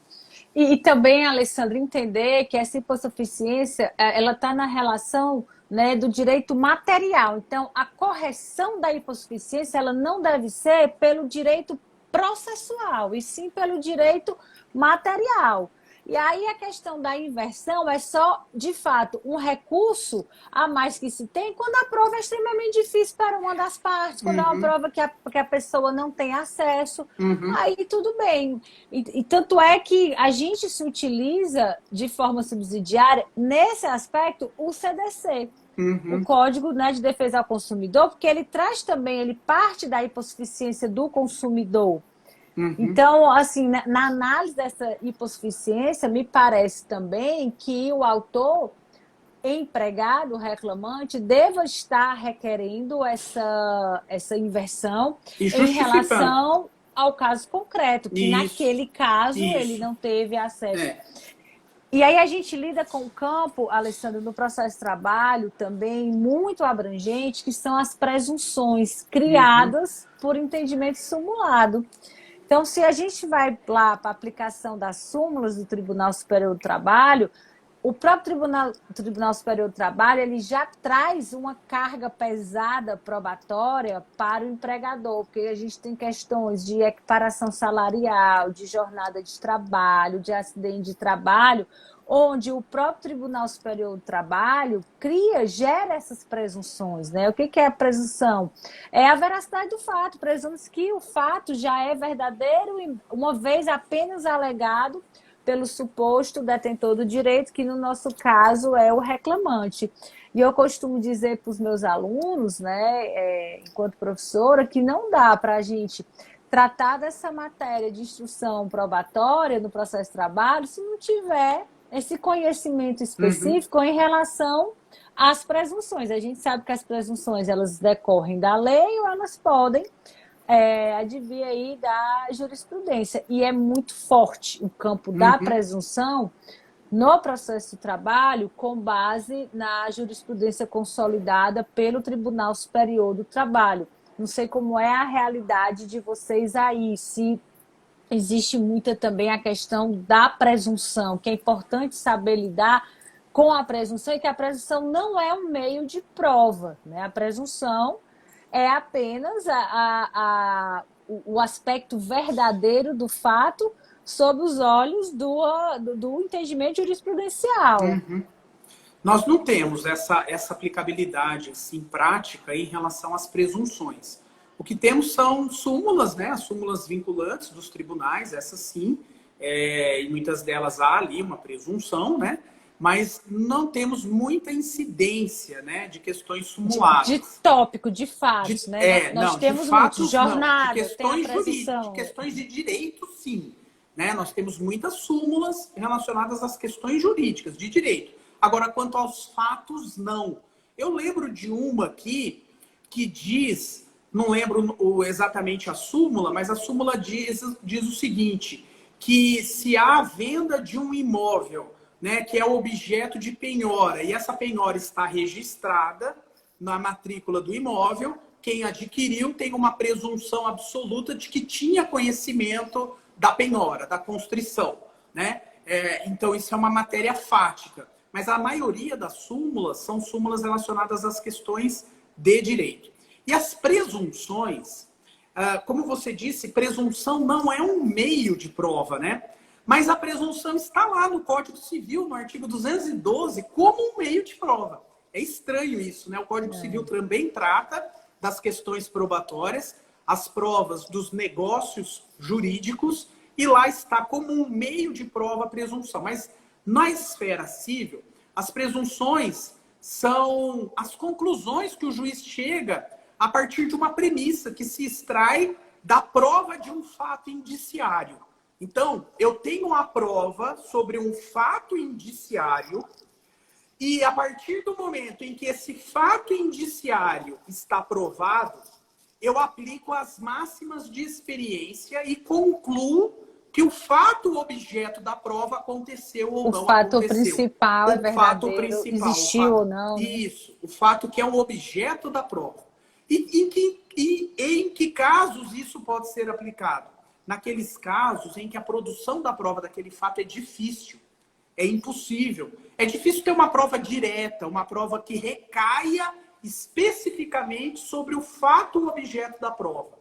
E também, Alessandra, entender que essa hipossuficiência, ela está na relação, né, do direito material. Então, a correção da hipossuficiência, ela não deve ser pelo direito processual, e sim pelo direito material. E aí a questão da inversão é só, de fato, um recurso a mais que se tem quando a prova é extremamente difícil para uma das partes, quando é uma prova que a pessoa não tem acesso, aí tudo bem. E tanto é que a gente se utiliza de forma subsidiária, nesse aspecto, o CDC. O Código, né, de Defesa ao Consumidor, porque ele traz também, ele parte da hipossuficiência do consumidor. Então, assim, na análise dessa hipossuficiência, me parece também que o autor, empregado, reclamante, deva estar requerendo essa inversão em relação ao caso concreto, que naquele caso ele não teve acesso. E aí a gente lida com o campo, Alessandro, no processo de trabalho também muito abrangente, que são as presunções criadas por entendimento simulado. Então, se a gente vai lá para a aplicação das súmulas do Tribunal Superior do Trabalho, o próprio Tribunal Superior do Trabalho, ele já traz uma carga pesada probatória para o empregador, porque a gente tem questões de equiparação salarial, de jornada de trabalho, de acidente de trabalho, onde o próprio Tribunal Superior do Trabalho gera essas presunções, né? O que é a presunção? É a veracidade do fato, presume-se que o fato já é verdadeiro, uma vez apenas alegado pelo suposto detentor do direito, que no nosso caso é o reclamante. E eu costumo dizer para os meus alunos, né, enquanto professora, que não dá para a gente tratar dessa matéria de instrução probatória no processo de trabalho se não tiver esse conhecimento específico em relação às presunções. A gente sabe que as presunções elas decorrem da lei ou elas podem advir aí da jurisprudência. E é muito forte o campo da presunção no processo de trabalho com base na jurisprudência consolidada pelo Tribunal Superior do Trabalho. Não sei como é a realidade de vocês aí, se existe muita também a questão da presunção, que é importante saber lidar com a presunção e que a presunção não é um meio de prova, né? A presunção é apenas o aspecto verdadeiro do fato sob os olhos do entendimento jurisprudencial. Nós não temos essa aplicabilidade assim, prática em relação às presunções. O que temos são súmulas, né? As súmulas vinculantes dos tribunais, essas sim, e muitas delas há ali uma presunção, né? Mas não temos muita incidência, né, de questões sumulares. De tópico, de fatos, né? Nós temos muitos jornadas, de questões jurídicas, de questões de direito, sim. Né? Nós temos muitas súmulas relacionadas às questões jurídicas, de direito. Agora, quanto aos fatos, não. Eu lembro de uma aqui que diz, não lembro exatamente a súmula, mas a súmula diz o seguinte, que se há venda de um imóvel, né, que é objeto de penhora, e essa penhora está registrada na matrícula do imóvel, quem adquiriu tem uma presunção absoluta de que tinha conhecimento da penhora, da constrição, né? Então, isso é uma matéria fática. Mas a maioria das súmulas são súmulas relacionadas às questões de direito. E as presunções, como você disse, presunção não é um meio de prova, né? Mas a presunção está lá no Código Civil, no artigo 212, como um meio de prova. É estranho isso, né? O Código Civil também trata das questões probatórias, as provas dos negócios jurídicos, e lá está como um meio de prova a presunção. Mas na esfera civil, as presunções são as conclusões que o juiz chega a partir de uma premissa que se extrai da prova de um fato indiciário. Então, eu tenho a prova sobre um fato indiciário e a partir do momento em que esse fato indiciário está provado, eu aplico as máximas de experiência e concluo que o fato objeto da prova aconteceu ou não aconteceu. O fato principal é verdadeiro, existiu ou não. Isso, o fato que é o objeto da prova. E em que casos isso pode ser aplicado? Naqueles casos em que a produção da prova daquele fato é difícil, é impossível. É difícil ter uma prova direta, uma prova que recaia especificamente sobre o fato objeto da prova.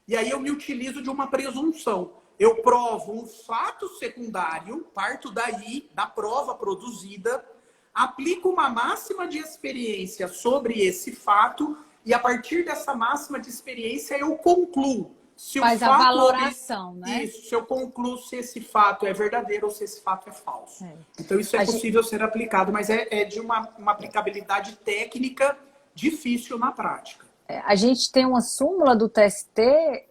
E aí eu me utilizo de uma presunção. Eu provo um fato secundário, parto daí, da prova produzida, aplico uma máxima de experiência sobre esse fato e a partir dessa máxima de experiência eu concluo. Faz a valoração, né? Isso, se eu concluo se esse fato é verdadeiro ou se esse fato é falso. Então, isso é possível ser aplicado, mas é de uma aplicabilidade técnica difícil na prática. A gente tem uma súmula do TST,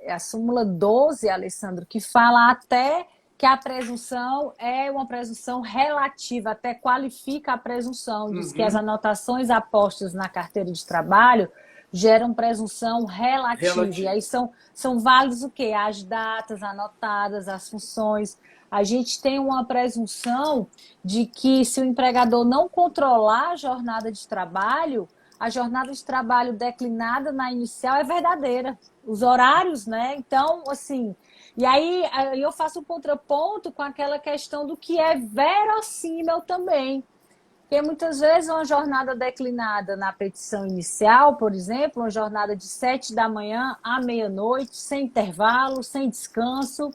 a súmula 12, Alessandro, que fala até que a presunção é uma presunção relativa, até qualifica a presunção. Diz que as anotações apostas na carteira de trabalho geram presunção relativa. E aí são válidos o quê? As datas anotadas, as funções. A gente tem uma presunção de que se o empregador não controlar a jornada de trabalho declinada na inicial é verdadeira. Os horários, né? Então, assim... E aí eu faço um contraponto com aquela questão do que é verossímil também. Porque muitas vezes uma jornada declinada na petição inicial, por exemplo, uma jornada de 7 da manhã à meia-noite, sem intervalo, sem descanso,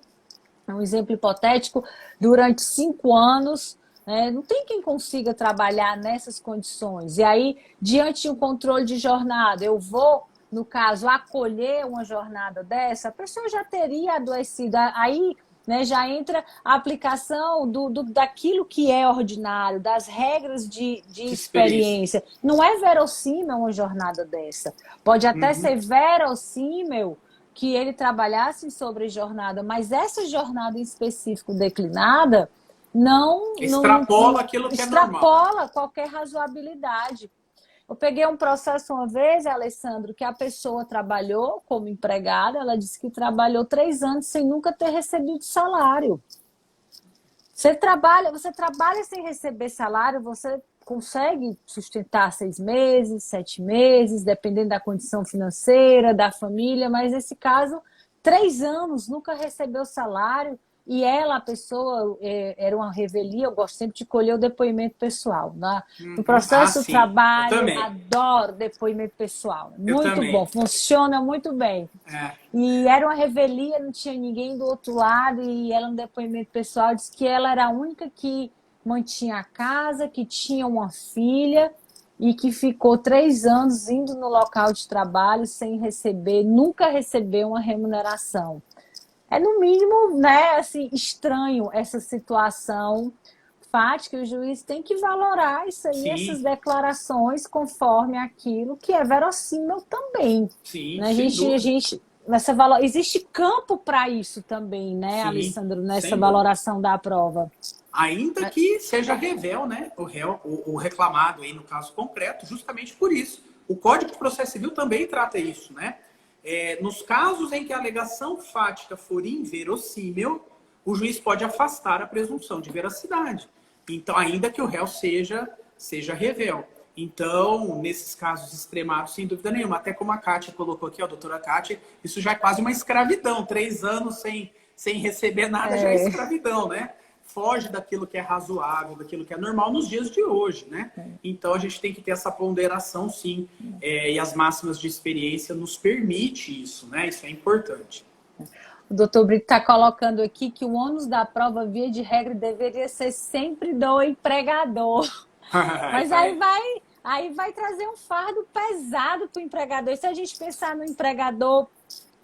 é um exemplo hipotético, durante 5 anos, né? Não tem quem consiga trabalhar nessas condições. E aí, diante de um controle de jornada, eu vou, no caso, acolher uma jornada dessa, a pessoa já teria adoecido. Aí, né, já entra a aplicação daquilo que é ordinário, das regras de experiência. Não é verossímil uma jornada dessa. Pode até ser verossímil que ele trabalhasse sobre jornada, mas essa jornada em específico declinada não extrapola aquilo que é normal. Extrapola qualquer razoabilidade. Eu peguei um processo uma vez, Alessandro, que a pessoa trabalhou como empregada, ela disse que trabalhou 3 anos sem nunca ter recebido salário. Você trabalha sem receber salário, você consegue sustentar 6 meses, 7 meses, dependendo da condição financeira, da família, mas nesse caso, 3 anos, nunca recebeu salário. E ela, a pessoa, era uma revelia, eu gosto sempre de colher o depoimento pessoal. Né? No processo do trabalho, adoro depoimento pessoal. Muito bom, funciona muito bem. E era uma revelia, não tinha ninguém do outro lado, e ela, no depoimento pessoal, disse que ela era a única que mantinha a casa, que tinha uma filha, e que ficou 3 anos indo no local de trabalho sem receber, nunca recebeu uma remuneração. É, no mínimo, né, assim, estranho essa situação fática, o juiz tem que valorar isso aí, essas declarações conforme aquilo que é verossímil também. Sim, né? Existe campo para isso também, né, Alessandro, nessa valoração da prova. Ainda que seja revel, né, o reclamado aí no caso concreto, justamente por isso. O Código de Processo Civil também trata isso, né? Nos casos em que a alegação fática for inverossímil, o juiz pode afastar a presunção de veracidade. Então, ainda que o réu seja revel. Então, nesses casos extremados, sem dúvida nenhuma, até como a Kátia colocou aqui, a doutora Kátia, isso já é quase uma escravidão. 3 anos sem receber nada já é escravidão, né? Foge daquilo que é razoável, daquilo que é normal nos dias de hoje, né? Então, a gente tem que ter essa ponderação, sim, e as máximas de experiência nos permite isso, né? Isso é importante. O doutor Brito está colocando aqui que o ônus da prova, via de regra, deveria ser sempre do empregador. Mas aí vai trazer um fardo pesado para o empregador. E se a gente pensar no empregador,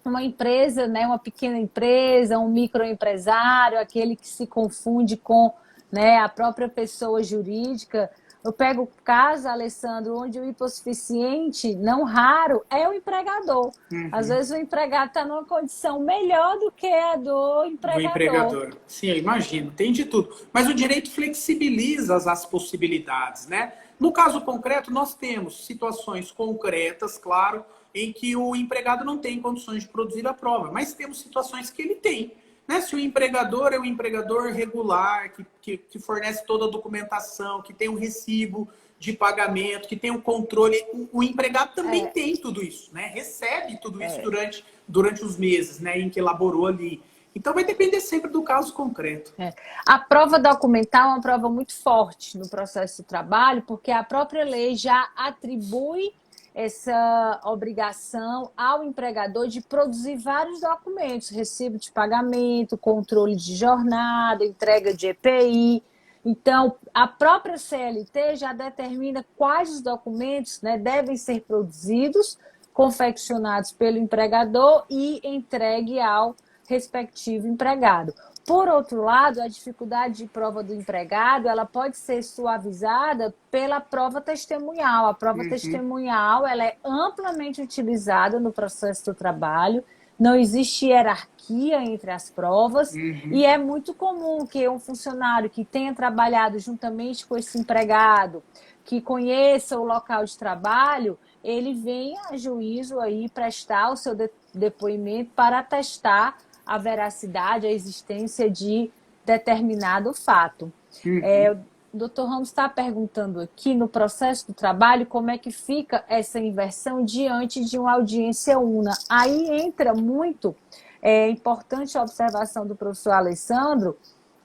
uma empresa, né, uma pequena empresa, um microempresário, aquele que se confunde com, né, a própria pessoa jurídica. Eu pego o caso, Alessandro, onde o hipossuficiente, não raro, é o empregador. Às vezes o empregado está numa condição melhor do que a do empregador. Sim, eu imagino, tem de tudo. Mas o direito flexibiliza as possibilidades, né? No caso concreto, nós temos situações concretas, claro, em que o empregado não tem condições de produzir a prova, mas temos situações que ele tem. Né? Se o empregador é um empregador regular, que fornece toda a documentação, que tem um recibo de pagamento, que tem um controle, o empregado também tem tudo isso, né? Recebe tudo isso durante os meses, né, em que elaborou ali. Então vai depender sempre do caso concreto. A prova documental é uma prova muito forte no processo de trabalho, porque a própria lei já atribui essa obrigação ao empregador de produzir vários documentos, recibo de pagamento, controle de jornada, entrega de EPI. Então, a própria CLT já determina quais os documentos, né, devem ser produzidos, confeccionados pelo empregador e entregue ao respectivo empregado. Por outro lado, a dificuldade de prova do empregado, ela pode ser suavizada pela prova testemunhal. A prova testemunhal, ela é amplamente utilizada no processo do trabalho, não existe hierarquia entre as provas e é muito comum que um funcionário que tenha trabalhado juntamente com esse empregado, que conheça o local de trabalho, ele venha a juízo aí prestar o seu depoimento para atestar a veracidade, a existência de determinado fato. O doutor Ramos está perguntando aqui, no processo do trabalho, como é que fica essa inversão diante de uma audiência una. Aí entra muito, importante a observação do professor Alessandro,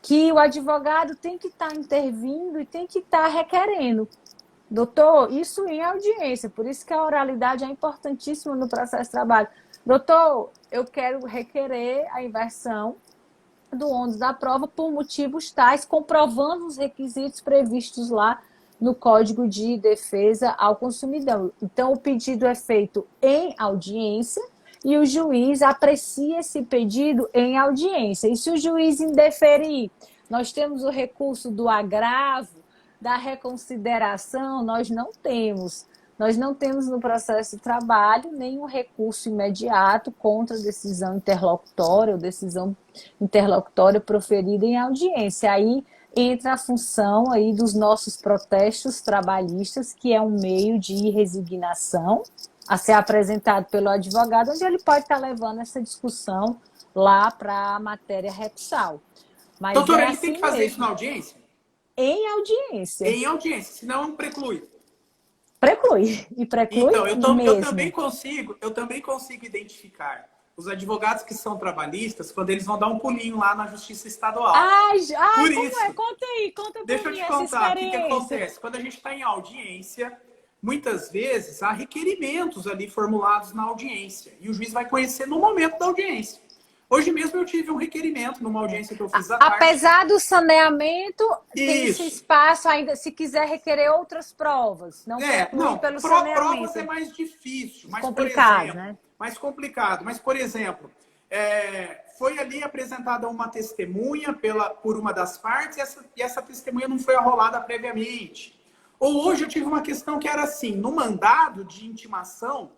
que o advogado tem que estar intervindo e tem que estar requerendo. Doutor, isso em audiência, por isso que a oralidade é importantíssima no processo de trabalho. Doutor, eu quero requerer a inversão do ônus da prova por motivos tais, comprovando os requisitos previstos lá no Código de Defesa ao Consumidor. Então, o pedido é feito em audiência e o juiz aprecia esse pedido em audiência. E se o juiz indeferir, nós temos o recurso do agravo, da reconsideração, nós não temos. Nós não temos no processo de trabalho nenhum recurso imediato contra a decisão interlocutória ou decisão interlocutória proferida em audiência. Aí entra a função aí dos nossos protestos trabalhistas, que é um meio de resignação a ser apresentado pelo advogado, onde ele pode estar levando essa discussão lá para a matéria recursal. Mas Doutora, ele assim tem que fazer mesmo. isso na audiência? Em audiência. Em audiência, senão preclui. Preclui. E preclui Então, mesmo. eu também consigo identificar os advogados que são trabalhistas quando eles vão dar um pulinho lá na Justiça Estadual. Por como isso, é? Conta aí, conta pra deixa eu mim te essa contar o que experiência. acontece. Quando a gente está em audiência, muitas vezes há requerimentos ali formulados na audiência. E o juiz vai conhecer no momento da audiência. Hoje mesmo eu tive um requerimento numa audiência que eu fiz à tarde. Apesar do saneamento, tem Isso. esse espaço ainda, se quiser requerer outras provas. Não preclui pelo saneamento. Provas é mais difícil. Mas, complicado, por exemplo, né? Mais complicado. Mas, por exemplo, foi ali apresentada uma testemunha por uma das partes e essa testemunha não foi arrolada previamente. Ou hoje eu tive uma questão que era assim, no mandado de intimação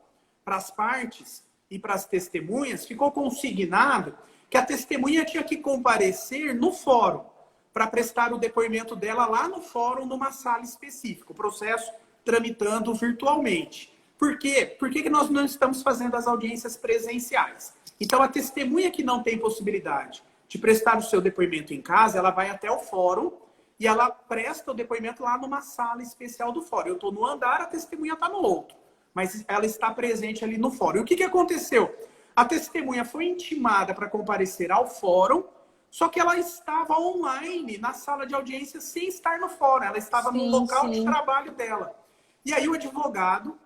para as partes e para as testemunhas, ficou consignado que a testemunha tinha que comparecer no fórum para prestar o depoimento dela lá no fórum, numa sala específica, o processo tramitando virtualmente. Por quê? Por que nós não estamos fazendo as audiências presenciais? Então, a testemunha que não tem possibilidade de prestar o seu depoimento em casa, ela vai até o fórum e ela presta o depoimento lá numa sala especial do fórum. Eu estou no andar, a testemunha está no outro, mas ela está presente ali no fórum. E o que aconteceu? A testemunha foi intimada para comparecer ao fórum, só que ela estava online na sala de audiência sem estar no fórum. Ela estava no local de trabalho dela. E aí o advogado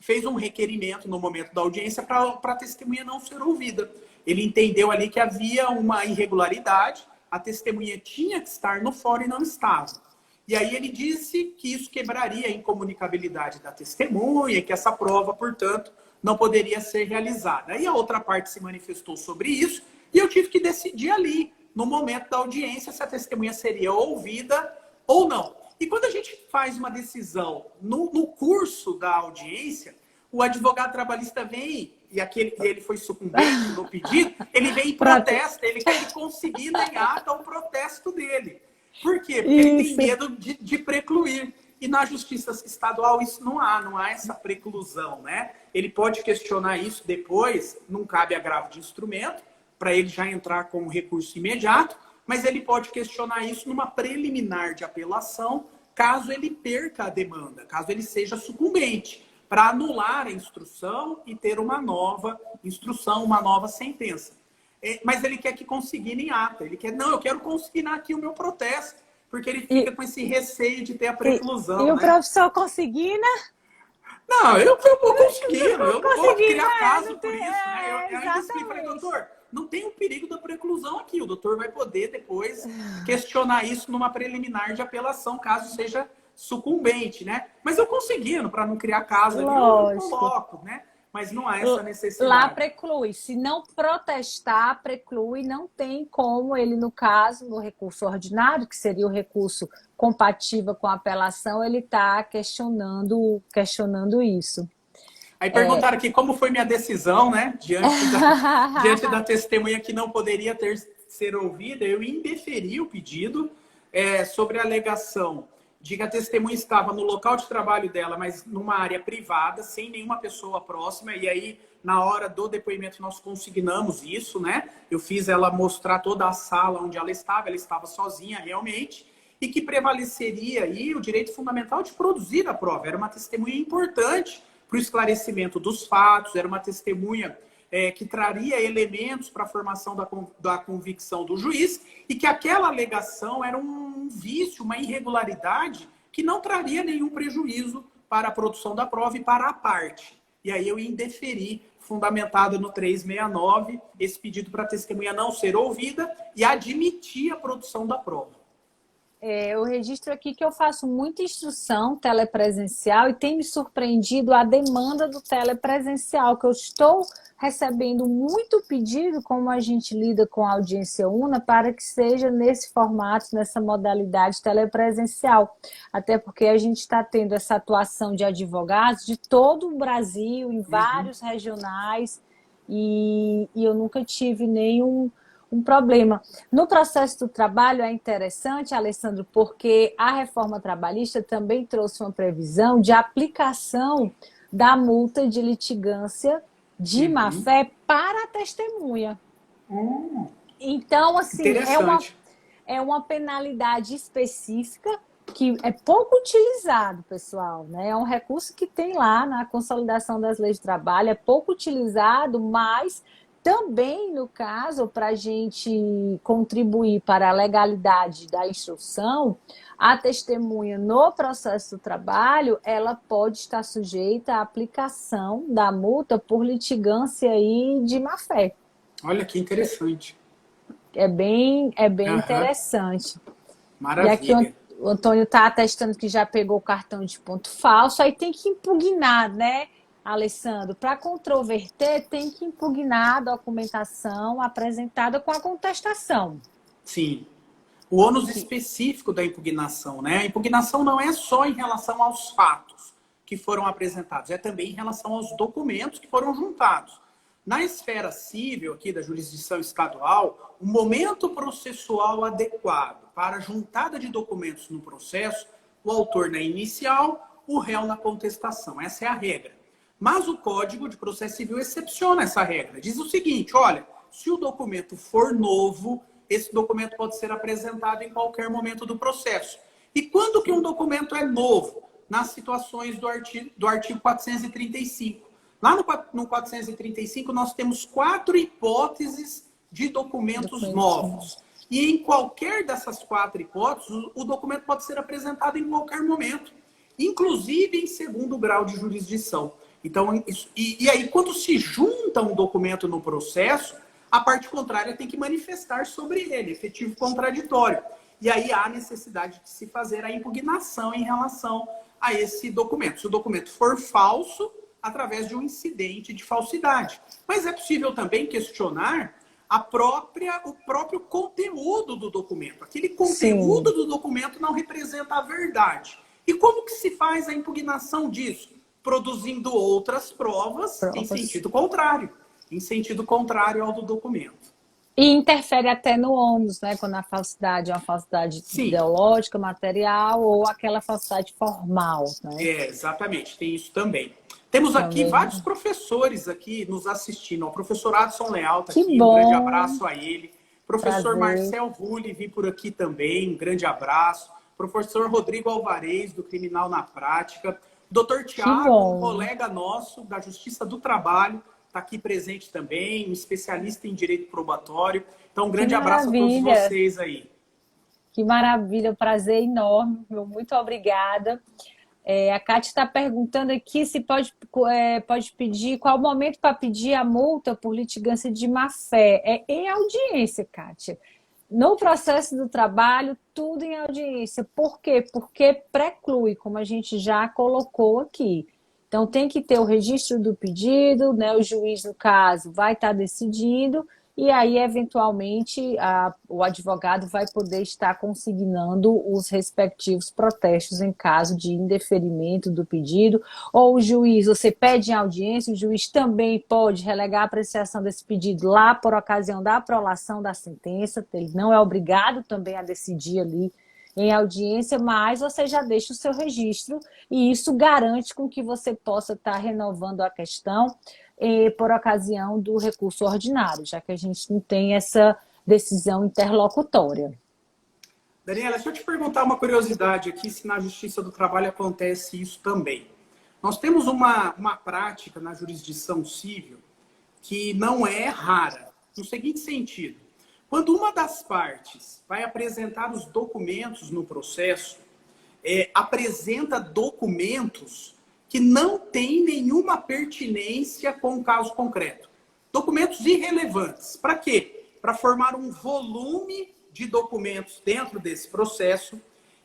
fez um requerimento no momento da audiência para a testemunha não ser ouvida. Ele entendeu ali que havia uma irregularidade, a testemunha tinha que estar no fórum e não estava. E aí ele disse que isso quebraria a incomunicabilidade da testemunha, que essa prova, portanto, não poderia ser realizada. Aí a outra parte se manifestou sobre isso e eu tive que decidir ali, no momento da audiência, se a testemunha seria ouvida ou não. E quando a gente faz uma decisão no curso da audiência, o advogado trabalhista vem, e ele foi sucumbente no pedido, ele vem e protesta, ele quer conseguir em ata o protesto dele. Por quê? Porque ele tem medo de precluir. E na Justiça Estadual isso não há essa preclusão, né? Ele pode questionar isso depois, não cabe agravo de instrumento, para ele já entrar com um recurso imediato, mas ele pode questionar isso numa preliminar de apelação, caso ele perca a demanda, caso ele seja sucumbente, para anular a instrução e ter uma nova instrução, uma nova sentença. Mas ele quer que consigne em ata. Ele quer, não, eu quero consignar aqui o meu protesto, porque ele fica com esse receio de ter a preclusão. E o professor consigna? Não, eu vou conseguindo, eu não vou criar caso por isso. Né? Eu ainda explico, falei, doutor, não tem o perigo da preclusão aqui. O doutor vai poder depois questionar isso numa preliminar de apelação, caso seja sucumbente, né? Mas eu conseguindo, para não criar caso ali, eu coloco, né? Mas não há essa necessidade. Lá preclui. Se não protestar, preclui. Não tem como ele, no caso, no recurso ordinário, que seria o recurso compatível com a apelação, ele está questionando isso. Aí perguntaram aqui como foi minha decisão, né? Diante da testemunha que não poderia ser ouvida, eu indeferi o pedido sobre a alegação de que a testemunha estava no local de trabalho dela, mas numa área privada, sem nenhuma pessoa próxima, e aí, na hora do depoimento, nós consignamos isso, né? Eu fiz ela mostrar toda a sala onde ela estava sozinha realmente, e que prevaleceria aí o direito fundamental de produzir a prova. Era uma testemunha importante para o esclarecimento dos fatos, era uma testemunha que traria elementos para a formação da convicção do juiz e que aquela alegação era um vício, uma irregularidade que não traria nenhum prejuízo para a produção da prova e para a parte. E aí eu indeferi, fundamentado no 369, esse pedido para a testemunha não ser ouvida e admitir a produção da prova. Eu registro aqui que eu faço muita instrução telepresencial e tem me surpreendido a demanda do telepresencial, que eu estou recebendo muito pedido, como a gente lida com a audiência una, para que seja nesse formato, nessa modalidade telepresencial. Até porque a gente está tendo essa atuação de advogados de todo o Brasil, em vários regionais, e eu nunca tive nenhum problema. No processo do trabalho é interessante, Alessandro, porque a reforma trabalhista também trouxe uma previsão de aplicação da multa de litigância de má-fé para a testemunha. Então, assim, é uma penalidade específica que é pouco utilizado, pessoal, né? É um recurso que tem lá na consolidação das leis de trabalho, é pouco utilizado, mas também, no caso, para a gente contribuir para a legalidade da instrução, a testemunha no processo do trabalho, ela pode estar sujeita à aplicação da multa por litigância aí de má-fé. Olha que interessante. É bem interessante. Maravilha. E aqui o Antônio está atestando que já pegou o cartão de ponto falso, aí tem que impugnar, né, Alessandro? Para controverter, tem que impugnar a documentação apresentada com a contestação. Sim. O ônus específico da impugnação, né? A impugnação não é só em relação aos fatos que foram apresentados, é também em relação aos documentos que foram juntados. Na esfera civil, aqui da jurisdição estadual, o momento processual adequado para a juntada de documentos no processo, o autor na inicial, o réu na contestação. Essa é a regra. Mas o Código de Processo Civil excepciona essa regra. Diz o seguinte, olha, se o documento for novo, esse documento pode ser apresentado em qualquer momento do processo. E quando que um documento é novo? Nas situações do artigo 435. Lá no 435, nós temos 4 hipóteses de documentos novos. E em qualquer dessas 4 hipóteses, o documento pode ser apresentado em qualquer momento, inclusive em segundo grau de jurisdição. Então, e aí, quando se junta um documento no processo, a parte contrária tem que manifestar sobre ele, efetivo contraditório. E aí há necessidade de se fazer a impugnação em relação a esse documento. Se o documento for falso, através de um incidente de falsidade. Mas é possível também questionar o próprio conteúdo do documento. Aquele conteúdo do documento não representa a verdade. E como que se faz a impugnação disso? Produzindo outras provas. Em sentido contrário. Em sentido contrário ao do documento. E interfere até no ônus, né? Quando a falsidade é uma falsidade ideológica, material, ou aquela falsidade formal, né? Exatamente, tem isso também. Temos aqui vários professores aqui nos assistindo. O professor Adson Leal está aqui, um grande abraço a ele. Professor Marcel Rulli, vi por aqui também, um grande abraço. Professor Rodrigo Alvarez, do Criminal na Prática. Doutor Tiago, um colega nosso da Justiça do Trabalho, está aqui presente também, um especialista em direito probatório. Então, um grande abraço a todos vocês aí. Que maravilha, prazer enorme, muito obrigada. A Kátia está perguntando aqui se pode pedir, qual o momento para pedir a multa por litigância de má-fé. É em audiência, Kátia. No processo do trabalho, tudo em audiência. Por quê? Porque preclui, como a gente já colocou aqui. Então, tem que ter o registro do pedido, né? O juiz, no caso, vai estar decidindo e aí, eventualmente, o advogado vai poder estar consignando os respectivos protestos em caso de indeferimento do pedido. Ou o juiz, você pede em audiência, o juiz também pode relegar a apreciação desse pedido lá por ocasião da prolação da sentença. Ele não é obrigado também a decidir ali em audiência, mas você já deixa o seu registro e isso garante com que você possa estar renovando a questão por ocasião do recurso ordinário, já que a gente não tem essa decisão interlocutória. Daniela, deixa eu te perguntar uma curiosidade aqui, se na Justiça do Trabalho acontece isso também. Nós temos uma prática na jurisdição civil que não é rara, no seguinte sentido. Quando uma das partes vai apresentar os documentos no processo, apresenta documentos que não têm nenhuma pertinência com o caso concreto. Documentos irrelevantes. Para quê? Para formar um volume de documentos dentro desse processo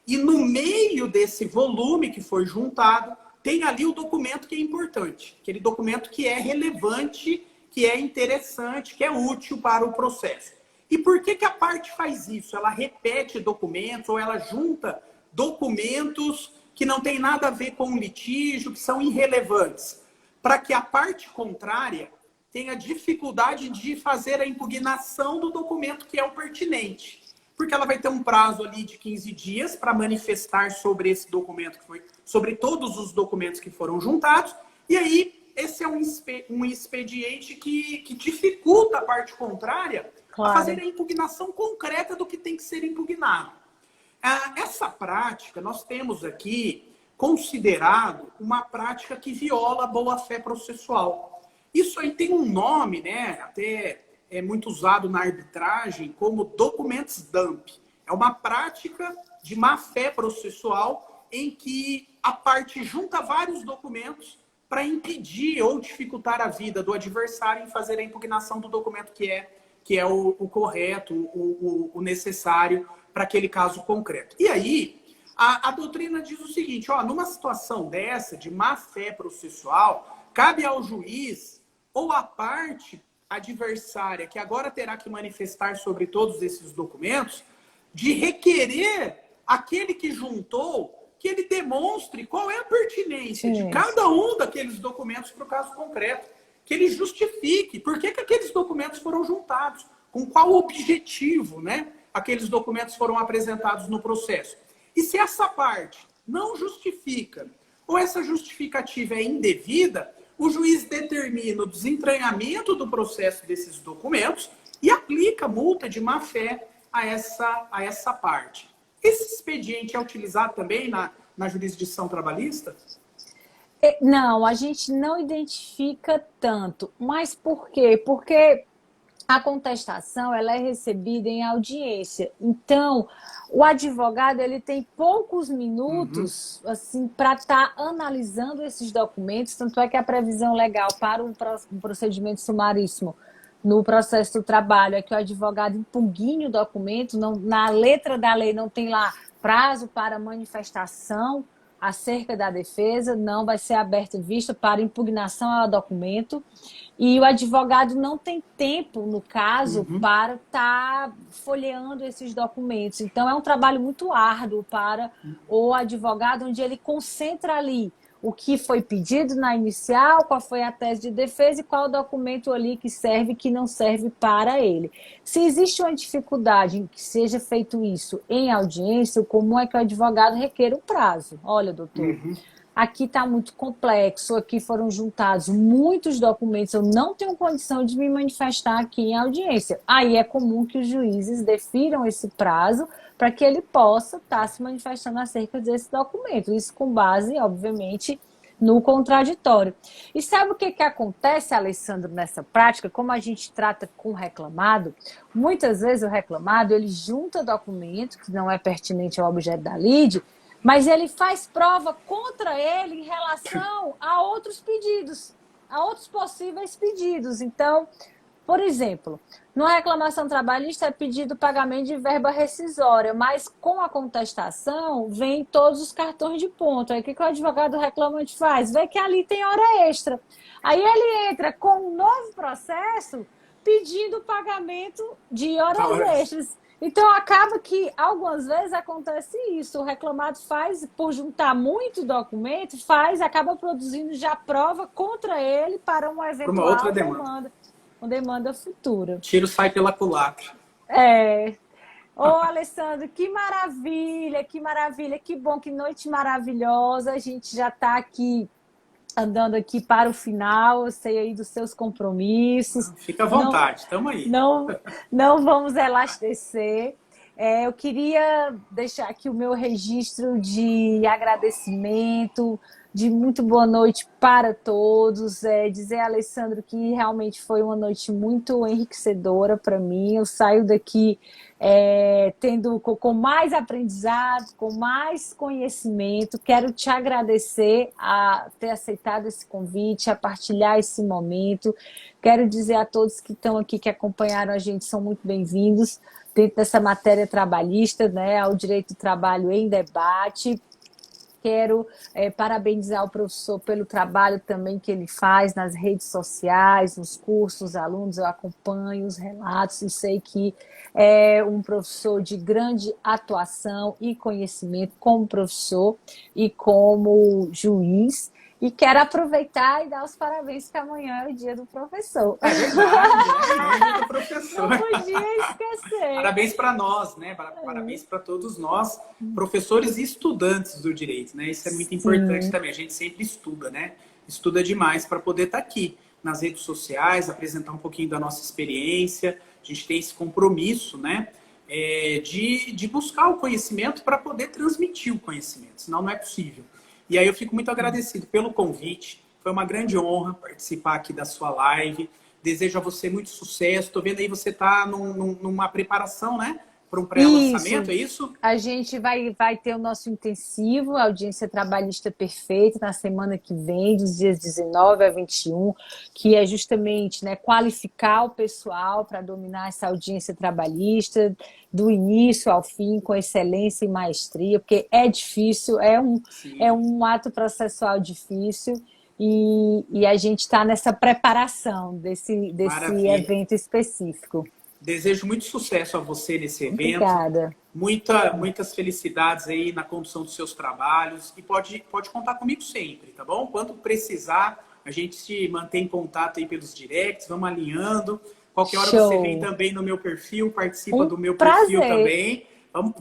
e no meio desse volume que foi juntado, tem ali o documento que é importante, aquele documento que é relevante, que é interessante, que é útil para o processo. E por que a parte faz isso? Ela repete documentos ou ela junta documentos que não tem nada a ver com o litígio, que são irrelevantes, para que a parte contrária tenha dificuldade de fazer a impugnação do documento que é o pertinente. Porque ela vai ter um prazo ali de 15 dias para manifestar sobre esse documento que foi, sobre todos os documentos que foram juntados, e aí esse é um expediente que dificulta a parte contrária a fazer a impugnação concreta do que tem que ser impugnado. Essa prática, nós temos aqui considerado uma prática que viola a boa-fé processual. Isso aí tem um nome, né? Até é muito usado na arbitragem como documents dump. É uma prática de má-fé processual em que a parte junta vários documentos para impedir ou dificultar a vida do adversário em fazer a impugnação do documento que é o correto, o necessário para aquele caso concreto. E aí, a doutrina diz o seguinte, numa situação dessa, de má-fé processual, cabe ao juiz ou à parte adversária, que agora terá que manifestar sobre todos esses documentos, de requerer aquele que juntou que ele demonstre qual é a pertinência de cada um daqueles documentos para o caso concreto, que ele justifique por que aqueles documentos foram juntados, com qual objetivo, né, aqueles documentos foram apresentados no processo. E se essa parte não justifica, ou essa justificativa é indevida, o juiz determina o desentranhamento do processo desses documentos e aplica multa de má-fé a essa parte. Esse expediente é utilizado também na jurisdição trabalhista? Não, a gente não identifica tanto. Mas por quê? Porque a contestação ela é recebida em audiência. Então, o advogado ele tem poucos minutos assim, para estar analisando esses documentos. Tanto é que a previsão legal para um procedimento sumaríssimo no processo do trabalho é que o advogado impugne o documento. Não, na letra da lei não tem lá prazo para manifestação acerca da defesa, não vai ser aberta vista para impugnação ao documento. E o advogado não tem tempo, no caso, para estar folheando esses documentos. Então, é um trabalho muito árduo para o advogado, onde ele concentra ali o que foi pedido na inicial, qual foi a tese de defesa e qual o documento ali que serve e que não serve para ele. Se existe uma dificuldade em que seja feito isso em audiência, o comum é que o advogado requeira um prazo. Olha, doutor, aqui está muito complexo, aqui foram juntados muitos documentos, eu não tenho condição de me manifestar aqui em audiência. Aí é comum que os juízes defiram esse prazo para que ele possa estar se manifestando acerca desse documento. Isso com base, obviamente, no contraditório. E sabe o que acontece, Alessandro, nessa prática? Como a gente trata com o reclamado, muitas vezes o reclamado ele junta documento que não é pertinente ao objeto da lide, mas ele faz prova contra ele em relação a outros pedidos, a outros possíveis pedidos. Então, por exemplo, numa reclamação trabalhista é pedido pagamento de verba rescisória, mas com a contestação vem todos os cartões de ponto. Aí o que o advogado reclamante faz? Vê que ali tem hora extra. Aí ele entra com um novo processo pedindo pagamento de horas extras. Então, acaba que, algumas vezes, acontece isso. O reclamado faz, por juntar muito documento, acaba produzindo já prova contra ele para uma eventual uma outra demanda. Uma demanda futura. Tiro sai pela culatra. Ô, Alessandro, que maravilha, que bom, que noite maravilhosa. A gente já está aqui, andando aqui para o final, eu sei aí dos seus compromissos. Fica à vontade, estamos aí. Não vamos elastecer. Eu queria deixar aqui o meu registro de agradecimento de muito boa noite para todos. Dizer, Alessandro, que realmente foi uma noite muito enriquecedora para mim. Eu saio daqui tendo com mais aprendizado, com mais conhecimento. Quero te agradecer a ter aceitado esse convite, a partilhar esse momento. Quero dizer a todos que estão aqui, que acompanharam a gente, são muito bem-vindos dentro dessa matéria trabalhista, né, ao direito do trabalho em debate. Quero parabenizar o professor pelo trabalho também que ele faz nas redes sociais, nos cursos, os alunos, eu acompanho os relatos e sei que é um professor de grande atuação e conhecimento como professor e como juiz. E quero aproveitar e dar os parabéns, que amanhã é o dia do professor. É verdade, é o dia do professor. Não podia esquecer. Parabéns para nós, né? Parabéns para todos nós, professores e estudantes do direito, né? Isso é muito importante também. A gente sempre estuda, né? Estuda demais para poder estar aqui nas redes sociais, apresentar um pouquinho da nossa experiência. A gente tem esse compromisso, né? De buscar o conhecimento para poder transmitir o conhecimento, senão não é possível. E aí eu fico muito agradecido pelo convite. Foi uma grande honra participar aqui da sua live. Desejo a você muito sucesso. Estou vendo aí você está numa preparação, né? Para um pré-lançamento, é isso? A gente vai ter o nosso intensivo, a Audiência Trabalhista Perfeita, na semana que vem, dos dias 19 a 21, que é justamente, né, qualificar o pessoal para dominar essa audiência trabalhista, do início ao fim, com excelência e maestria, porque é difícil, é um ato processual difícil. E a gente está nessa preparação desse evento específico. Desejo muito sucesso a você nesse evento. Obrigada. Muitas felicidades aí na condução dos seus trabalhos. E pode contar comigo sempre, tá bom? Quando precisar, a gente se mantém em contato aí pelos directs, vamos alinhando. Qualquer hora você vem também no meu perfil, participa do meu perfil também.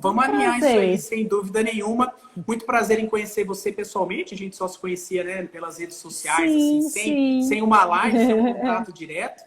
Vamos alinhar isso aí, sem dúvida nenhuma. Muito prazer em conhecer você pessoalmente. A gente só se conhecia, né, pelas redes sociais, assim, sem uma live, sem um contato direto.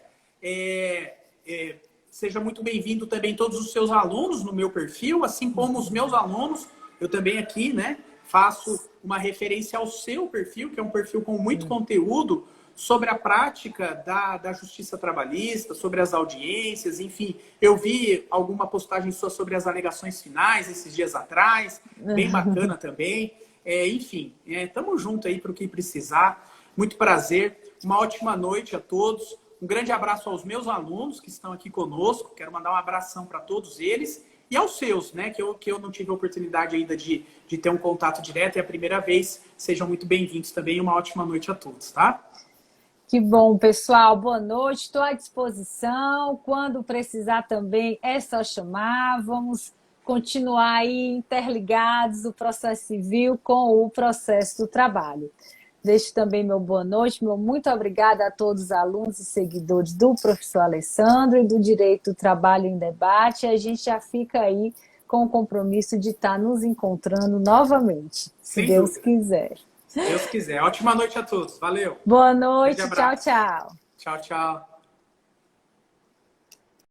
Seja muito bem-vindo também todos os seus alunos no meu perfil, assim como os meus alunos. Eu também aqui, né, faço uma referência ao seu perfil, que é um perfil com muito conteúdo sobre a prática da justiça trabalhista, sobre as audiências, enfim. Eu vi alguma postagem sua sobre as alegações finais esses dias atrás, bem bacana também. Enfim, estamos juntos aí para o que precisar. Muito prazer, uma ótima noite a todos. Um grande abraço aos meus alunos que estão aqui conosco. Quero mandar um abração para todos eles. E aos seus, né? Que eu não tive a oportunidade ainda de ter um contato direto. É a primeira vez. Sejam muito bem-vindos também. Uma ótima noite a todos, tá? Que bom, pessoal. Boa noite. Estou à disposição. Quando precisar também, é só chamar. Vamos continuar aí interligados o processo civil com o processo do trabalho. Deixo também meu boa noite, meu muito obrigada a todos os alunos e seguidores do professor Alessandro e do Direito do Trabalho em Debate. A gente já fica aí com o compromisso de estar nos encontrando novamente, se Deus quiser. Se Deus quiser. Ótima noite a todos. Valeu. Boa noite. Tchau, tchau. Tchau, tchau.